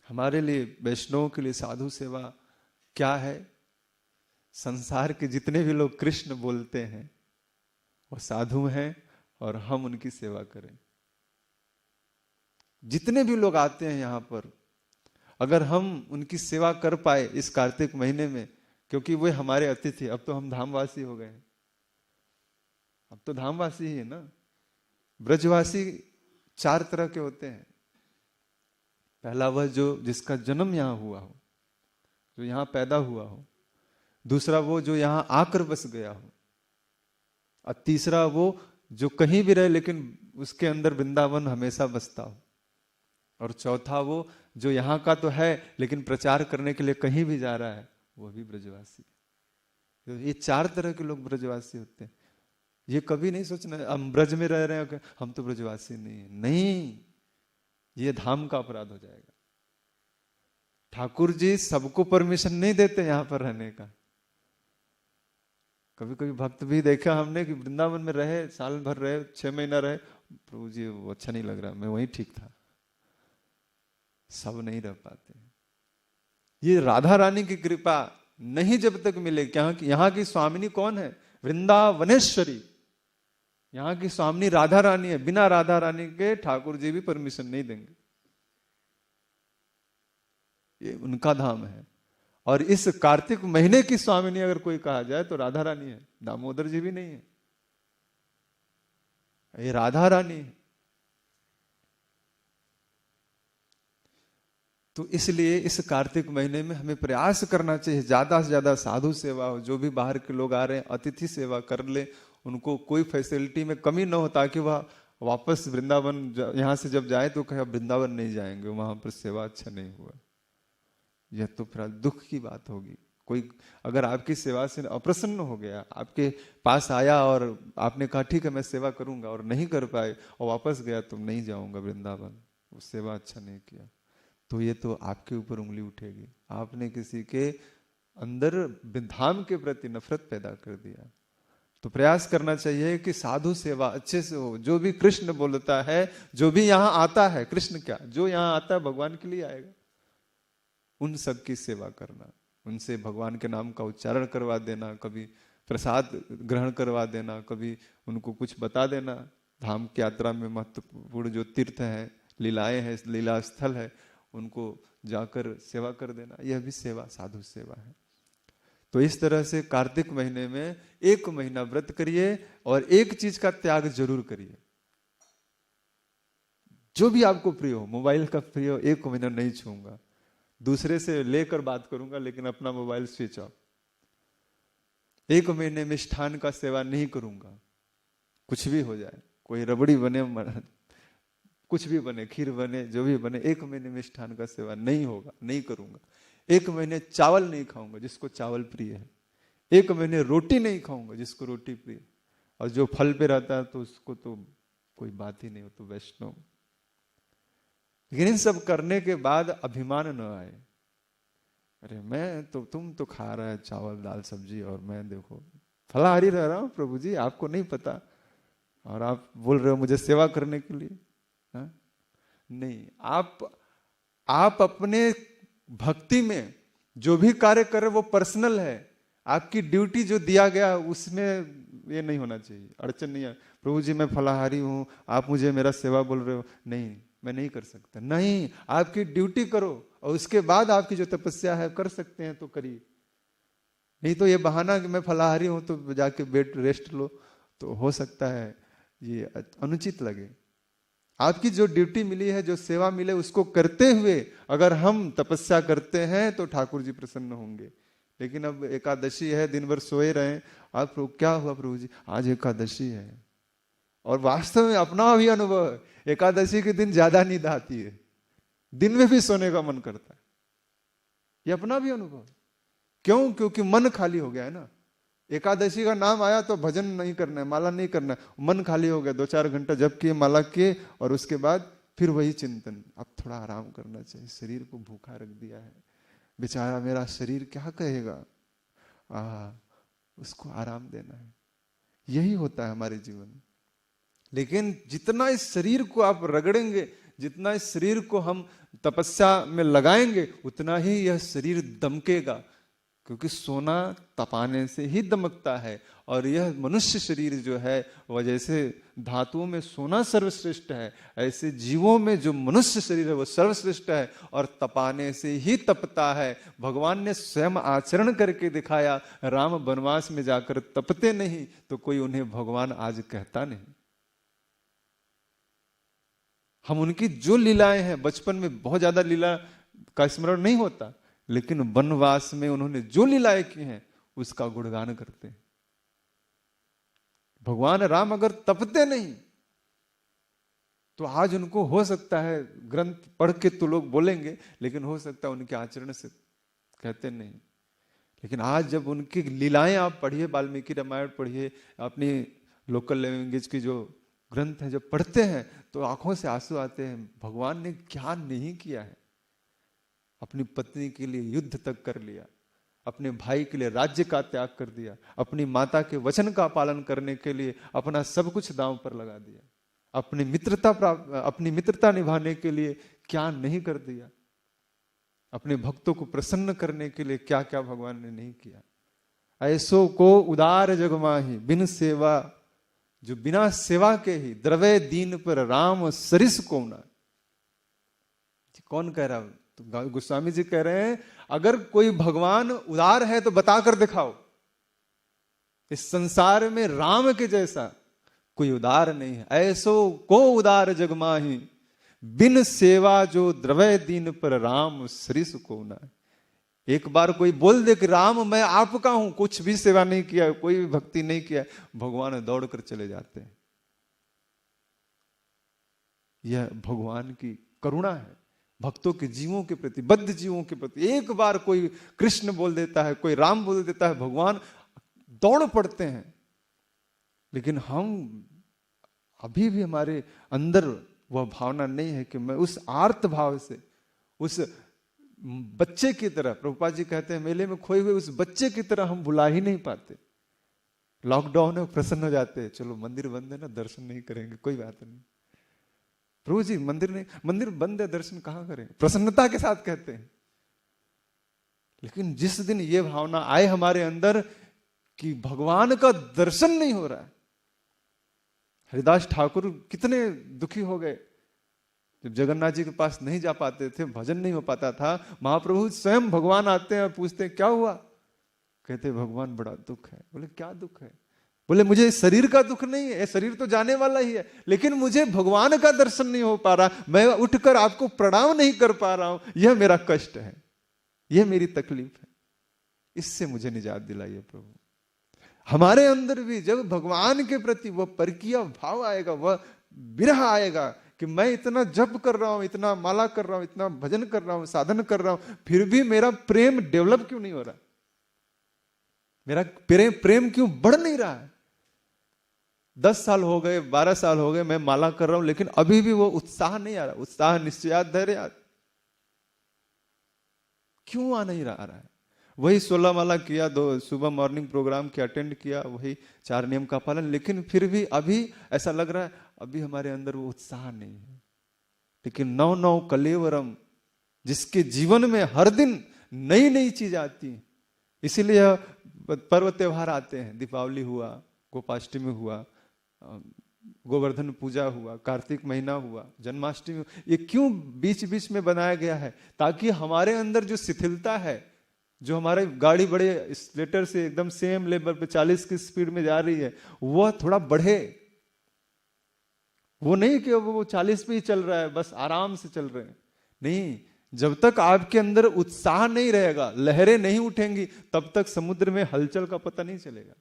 हमारे लिए, वैष्णवों के लिए साधु सेवा क्या है? संसार के जितने भी लोग कृष्ण बोलते हैं वो साधु हैं और हम उनकी सेवा करें। जितने भी लोग आते हैं यहाँ पर, अगर हम उनकी सेवा कर पाए इस कार्तिक महीने में, क्योंकि वे हमारे अतिथि, अब तो हम धामवासी हो गए, अब तो धामवासी ही है ना। ब्रजवासी 4 तरह के होते हैं। पहला वह जो जिसका जन्म यहाँ हुआ हो, जो यहाँ पैदा हुआ हो। दूसरा वो जो यहाँ आकर बस गया हो। और तीसरा वो जो कहीं भी रहे लेकिन उसके अंदर वृंदावन हमेशा बसता हो। और चौथा वो जो यहाँ का तो है लेकिन प्रचार करने के लिए कहीं भी जा रहा है, वो भी ब्रजवासी। तो ये 4 तरह के लोग ब्रजवासी होते हैं। ये कभी नहीं सोचना हम ब्रज में रह रहे हैं हम तो ब्रजवासी नहीं है। नहीं, ये धाम का अपराध हो जाएगा। ठाकुर जी सबको परमिशन नहीं देते यहाँ पर रहने का। कभी कभी भक्त भी देखा हमने कि वृंदावन में रहे, साल भर रहे, 6 महीना रहे, प्रभु जी वो अच्छा नहीं लग रहा, मैं वहीं ठीक था। सब नहीं रह पाते। ये राधा रानी की कृपा नहीं जब तक मिले। यहाँ की स्वामिनी कौन है? वृंदावनेश्वरी। यहाँ की स्वामिनी राधा रानी है। बिना राधा रानी के ठाकुर जी भी परमिशन नहीं देंगे। ये उनका धाम है। और इस कार्तिक महीने की स्वामिनी अगर कोई कहा जाए तो राधा रानी है, दामोदर जी भी नहीं है, ये राधा रानी है। तो इसलिए इस कार्तिक महीने में हमें प्रयास करना चाहिए ज्यादा से ज्यादा साधु सेवा हो। जो भी बाहर के लोग आ रहे हैं अतिथि सेवा कर ले, उनको कोई फैसिलिटी में कमी ना हो, ताकि वह वापस वृंदावन यहाँ से जब जाए तो कहे वृंदावन नहीं जाएंगे, वहां पर सेवा अच्छा नहीं हुआ। यह तो फिर दुख की बात होगी। कोई अगर आपकी सेवा से अप्रसन्न हो गया, आपके पास आया और आपने कहा ठीक है मैं सेवा करूंगा, और नहीं कर पाए और वापस गया तो नहीं जाऊंगा वृंदावन, वो सेवा अच्छा नहीं किया, तो ये तो आपके ऊपर उंगली उठेगी। आपने किसी के अंदर धाम के प्रति नफरत पैदा कर दिया। तो प्रयास करना चाहिए कि साधु सेवा अच्छे से हो। जो भी कृष्ण बोलता है, जो भी यहाँ आता है, कृष्ण क्या, जो यहाँ आता है भगवान के लिए आएगा, उन सब की सेवा करना, उनसे भगवान के नाम का उच्चारण करवा देना, कभी प्रसाद ग्रहण करवा देना, कभी उनको कुछ बता देना। धाम की यात्रा में महत्वपूर्ण जो तीर्थ हैं, लीलाएं हैं, लीला स्थल है, उनको जाकर सेवा कर देना, यह भी सेवा, साधु सेवा है। तो इस तरह से कार्तिक महीने में 1 महीना व्रत करिए और एक चीज का त्याग जरूर करिए। जो भी आपको प्रिय हो, मोबाइल का प्रिय हो, 1 महीना नहीं छूऊंगा, दूसरे से लेकर बात करूंगा लेकिन अपना मोबाइल स्विच ऑफ। 1 महीने मिष्ठान का सेवा नहीं करूंगा, कुछ भी हो जाए, कोई रबड़ी बने, कुछ भी बने, खीर बने, जो भी बने, 1 महीने मिष्ठान का सेवा नहीं होगा, नहीं करूंगा। 1 महीने चावल नहीं खाऊंगा जिसको चावल प्रिय है। 1 महीने रोटी नहीं खाऊंगा जिसको रोटी प्रिय, और जो फल पे रहता है तो उसको तो कोई बात ही नहीं हो, तो वैष्णव। लेकिन इन सब करने के बाद अभिमान न आए, अरे मैं तो, तुम तो खा रहा है चावल दाल सब्जी और मैं देखो फलाहारी रह रहा हूं, प्रभु जी आपको नहीं पता, और आप बोल रहे हो मुझे सेवा करने के लिए। हा? नहीं, आप अपने भक्ति में जो भी कार्य कर रहे वो पर्सनल है। आपकी ड्यूटी जो दिया गया उसमें ये नहीं होना चाहिए, अड़चन नहीं है। प्रभु जी मैं फलाहारी हूं, आप मुझे मेरा सेवा बोल रहे हो, नहीं मैं नहीं कर सकता। नहीं, आपकी ड्यूटी करो और उसके बाद आपकी जो तपस्या है कर सकते हैं तो करिए। नहीं तो ये बहाना कि मैं फलाहारी हूं तो जाके बेड रेस्ट लो, तो हो सकता है ये अनुचित लगे। आपकी जो ड्यूटी मिली है, जो सेवा मिले, उसको करते हुए अगर हम तपस्या करते हैं तो ठाकुर जी प्रसन्न होंगे। लेकिन अब एकादशी है, दिन भर सोए रहे, आप क्या हुआ प्रभु जी, आज एकादशी है। और वास्तव में अपना भी अनुभव है, एकादशी के दिन ज्यादा नींद आती है, दिन में भी सोने का मन करता है। ये अपना भी अनुभव। क्यों? क्योंकि मन खाली हो गया है ना। एकादशी का नाम आया तो भजन नहीं करना है, माला नहीं करना है, मन खाली हो गया, 2-4 घंटा जप किए, माला किए, और उसके बाद फिर वही चिंतन, अब थोड़ा आराम करना चाहिए, शरीर को भूखा रख दिया है, बेचारा मेरा शरीर क्या कहेगा, उसको आराम देना है। यही होता है हमारे जीवन में। लेकिन जितना इस शरीर को आप रगड़ेंगे, जितना इस शरीर को हम तपस्या में लगाएंगे, उतना ही यह शरीर दमकेगा, क्योंकि सोना तपाने से ही दमकता है। और यह मनुष्य शरीर जो है वह जैसे धातुओं में सोना सर्वश्रेष्ठ है, ऐसे जीवों में जो मनुष्य शरीर है वो सर्वश्रेष्ठ है और तपाने से ही तपता है। भगवान ने स्वयं आचरण करके दिखाया, राम वनवास में जाकर तपते नहीं तो कोई उन्हें भगवान आज कहता नहीं। हम उनकी जो लीलाएं हैं, बचपन में बहुत ज्यादा लीला का स्मरण नहीं होता, लेकिन वनवास में उन्होंने जो लीलाएं की हैं उसका गुणगान करते हैं। भगवान राम अगर तपते नहीं तो आज उनको हो सकता है ग्रंथ पढ़ के तो लोग बोलेंगे, लेकिन हो सकता है उनके आचरण से कहते नहीं। लेकिन आज जब उनकी लीलाएं आप पढ़िए, वाल्मीकि रामायण पढ़िए, अपनी लोकल लैंग्वेज की जो ग्रंथ है जब पढ़ते हैं तो आंखों से आंसू आते हैं। भगवान ने क्या नहीं किया है, अपनी पत्नी के लिए युद्ध तक कर लिया, अपने भाई के लिए राज्य का त्याग कर दिया, अपनी माता के वचन का पालन करने के लिए अपना सब कुछ दांव पर लगा दिया, अपनी मित्रता निभाने के लिए क्या नहीं कर दिया। अपने भक्तों को प्रसन्न करने के लिए क्या क्या भगवान ने नहीं किया। ऐसो को उदार जग माही बिन सेवा, जो बिना सेवा के ही द्रव्य दीन पर राम सरिस को ना। कौन कह रहा? तो गोस्वामी जी कह रहे हैं अगर कोई भगवान उदार है तो बताकर दिखाओ। इस संसार में राम के जैसा कोई उदार नहीं है। ऐसो को उदार जग माही बिन सेवा, जो द्रव्य दीन पर राम सरिस को ना। एक बार कोई बोल दे कि राम मैं आपका हूं, कुछ भी सेवा नहीं किया, कोई भी भक्ति नहीं किया, भगवान दौड़कर चले जाते हैं। यह भगवान की करुणा है भक्तों के जीवों के प्रति, बद्ध जीवों के प्रति। एक बार कोई कृष्ण बोल देता है, कोई राम बोल देता है, भगवान दौड़ पड़ते हैं। लेकिन हम अभी भी हमारे अंदर वह भावना नहीं है कि मैं उस आर्त भाव से, उस बच्चे की तरह, प्रभुपाद जी कहते हैं मेले में खोए हुए उस बच्चे की तरह हम बुला ही नहीं पाते। लॉकडाउन है, प्रसन्न हो जाते हैं, चलो मंदिर बंद है ना, दर्शन नहीं करेंगे, कोई बात नहीं। प्रभु जी मंदिर बंद है, दर्शन कहां करें, प्रसन्नता के साथ कहते हैं। लेकिन जिस दिन ये भावना आए हमारे अंदर कि भगवान का दर्शन नहीं हो रहा है। हरिदास ठाकुर कितने दुखी हो गए जब जगन्नाथ जी के पास नहीं जा पाते थे, भजन नहीं हो पाता था। महाप्रभु स्वयं भगवान आते हैं और पूछते हैं क्या हुआ? कहते भगवान बड़ा दुख है। बोले क्या दुख है? बोले मुझे शरीर का दुख नहीं है, शरीर तो जाने वाला ही है, लेकिन मुझे भगवान का दर्शन नहीं हो पा रहा, मैं उठकर आपको प्रणाम नहीं कर पा रहा हूं, यह मेरा कष्ट है, यह मेरी तकलीफ है, इससे मुझे निजात दिलाइए प्रभु। हमारे अंदर भी जब भगवान के प्रति वह परकीय भाव आएगा, वह विरह आएगा कि मैं इतना जप कर रहा हूं, इतना माला कर रहा हूं, इतना भजन कर रहा हूं, साधन कर रहा हूं, फिर भी मेरा प्रेम डेवलप क्यों नहीं हो रहा, मेरा प्रेम क्यों बढ़ नहीं रहा है। 10 साल हो गए, 12 साल हो गए, मैं माला कर रहा हूं, लेकिन अभी भी वो उत्साह नहीं आ रहा। उत्साह निश्चयात धैर्य क्यों आ नहीं रहा है? वही 16 माला किया, 2 सुबह मॉर्निंग प्रोग्राम के अटेंड किया, वही 4 नियम का पालन, लेकिन फिर भी अभी ऐसा लग रहा है अभी हमारे अंदर वो उत्साह नहीं है। लेकिन 9 कलेवरम, जिसके जीवन में हर दिन नई नई चीज आती है, इसीलिए पर्व त्योहार आते हैं। दीपावली हुआ, गोपाष्टमी हुआ, गोवर्धन पूजा हुआ, कार्तिक महीना हुआ, जन्माष्टमी, ये क्यों बीच बीच में बनाया गया है? ताकि हमारे अंदर जो शिथिलता है, जो हमारे गाड़ी बड़े स्लेटर से एकदम सेम लेवल पे 40 की स्पीड में जा रही है, वह थोड़ा बढ़े। वो नहीं कि वो 40 पे ही चल रहा है, बस आराम से चल रहे हैं, नहीं। जब तक आपके अंदर उत्साह नहीं रहेगा, लहरें नहीं उठेंगी, तब तक समुद्र में हलचल का पता नहीं चलेगा।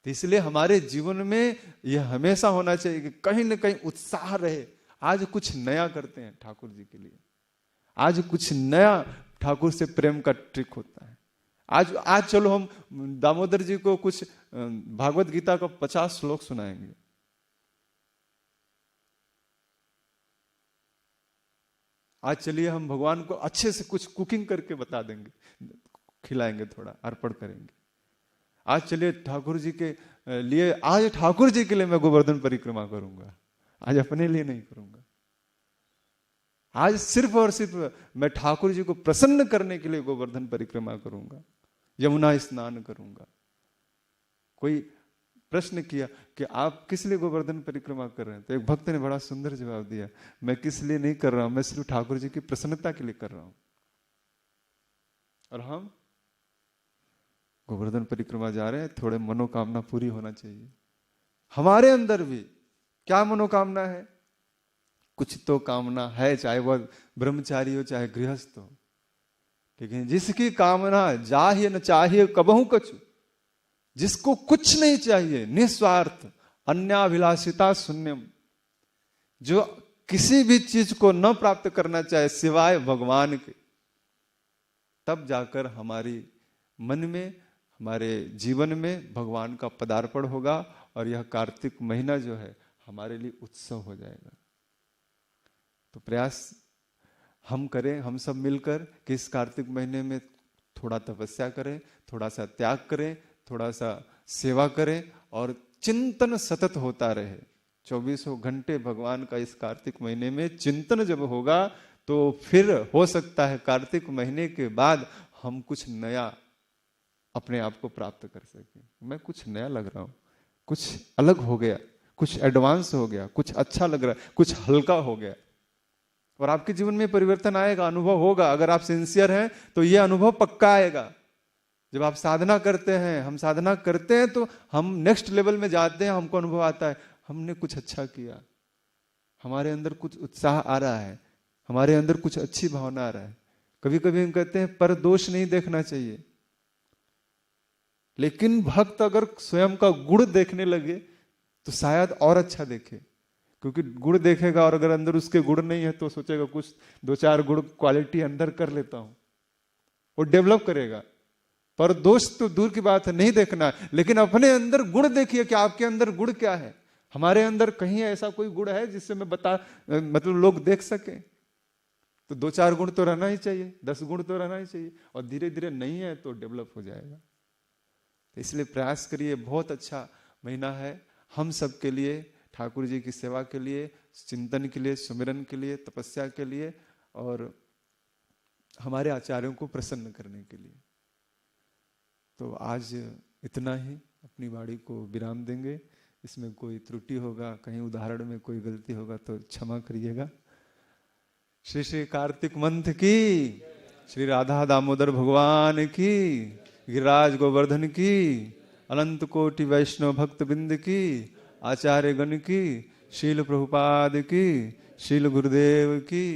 तो इसलिए हमारे जीवन में यह हमेशा होना चाहिए कि कहीं ना कहीं उत्साह रहे। आज कुछ नया करते हैं ठाकुर जी के लिए, आज कुछ नया ठाकुर से प्रेम का ट्रिक होता है। आज चलो हम दामोदर जी को कुछ भागवत गीता का 50 श्लोक सुनाएंगे। आज चलिए हम भगवान को अच्छे से कुछ कुकिंग करके बता देंगे, खिलाएंगे, थोड़ा अर्पण करेंगे। आज चलिए ठाकुर जी के लिए, आज ठाकुर जी के लिए मैं गोवर्धन परिक्रमा करूंगा, आज अपने लिए नहीं करूंगा। आज सिर्फ और सिर्फ मैं ठाकुर जी को प्रसन्न करने के लिए गोवर्धन परिक्रमा करूंगा, यमुना स्नान करूंगा। कोई प्रश्न किया कि आप किस लिए गोवर्धन परिक्रमा कर रहे हैं? तो एक भक्त ने बड़ा सुंदर जवाब दिया, मैं किस लिए नहीं कर रहा हूं, मैं सिर्फ ठाकुर जी की प्रसन्नता के लिए कर रहा हूं। और हम गोवर्धन परिक्रमा जा रहे हैं, थोड़े मनोकामना पूरी होना चाहिए। हमारे अंदर भी क्या मनोकामना है? कुछ तो कामना है, चाहे वह ब्रह्मचारी हो चाहे गृहस्थ हो, लेकिन जिसकी कामना जाहिए न चाहिए कबहू कछु, जिसको कुछ नहीं चाहिए, निस्वार्थ, अन्याभिलाषिता शून्यम, जो किसी भी चीज को न प्राप्त करना चाहे सिवाय भगवान के, तब जाकर हमारी मन में, हमारे जीवन में भगवान का पदार्पण होगा। और यह कार्तिक महीना जो है हमारे लिए उत्सव हो जाएगा। तो प्रयास हम करें, हम सब मिलकर, कि इस कार्तिक महीने में थोड़ा तपस्या करें, थोड़ा सा त्याग करें, थोड़ा सा सेवा करें, और चिंतन सतत होता रहे। 24 घंटे भगवान का इस कार्तिक महीने में चिंतन जब होगा, तो फिर हो सकता है कार्तिक महीने के बाद हम कुछ नया अपने आप को प्राप्त कर सकें। मैं कुछ नया लग रहा हूं, कुछ अलग हो गया, कुछ एडवांस हो गया, कुछ अच्छा लग रहा है, कुछ हल्का हो गया। और आपके जीवन में परिवर्तन आएगा, अनुभव होगा। अगर आप सिंसियर हैं तो यह अनुभव पक्का आएगा। जब आप साधना करते हैं, हम साधना करते हैं तो हम नेक्स्ट लेवल में जाते हैं, हमको अनुभव आता है हमने कुछ अच्छा किया, हमारे अंदर कुछ उत्साह आ रहा है, हमारे अंदर कुछ अच्छी भावना आ रहा है। कभी कभी हम कहते हैं पर दोष नहीं देखना चाहिए, लेकिन भक्त अगर स्वयं का गुण देखने लगे तो शायद और अच्छा देखे। क्योंकि गुण देखेगा और अगर अंदर उसके गुण नहीं है तो सोचेगा कुछ 2-4 गुण क्वालिटी अंदर कर लेता हूं, वो डेवलप करेगा। पर दोष तो दूर की बात है, नहीं देखना है, लेकिन अपने अंदर गुण देखिए कि आपके अंदर गुण क्या है। हमारे अंदर कहीं ऐसा कोई गुण है जिससे मैं मतलब लोग देख सके। तो 2-4 गुण तो रहना ही चाहिए, 10 गुण तो रहना ही चाहिए, और धीरे धीरे नहीं है तो डेवलप हो जाएगा। तो इसलिए प्रयास करिए। बहुत अच्छा महीना है हम सब के लिए, ठाकुर जी की सेवा के लिए, चिंतन के लिए, सुमिरन के लिए, तपस्या के लिए, और हमारे आचार्यों को प्रसन्न करने के लिए। तो आज इतना ही, अपनी वाणी को विराम देंगे। इसमें कोई त्रुटि होगा, कहीं उदाहरण में कोई गलती होगा तो क्षमा करिएगा। श्री श्री कार्तिक मंथ की, श्री राधा दामोदर भगवान की, गिरिराज गोवर्धन की, अनंत कोटि वैष्णव भक्त बिंद की, आचार्य गण की, शील प्रभुपाद की, शील गुरुदेव की।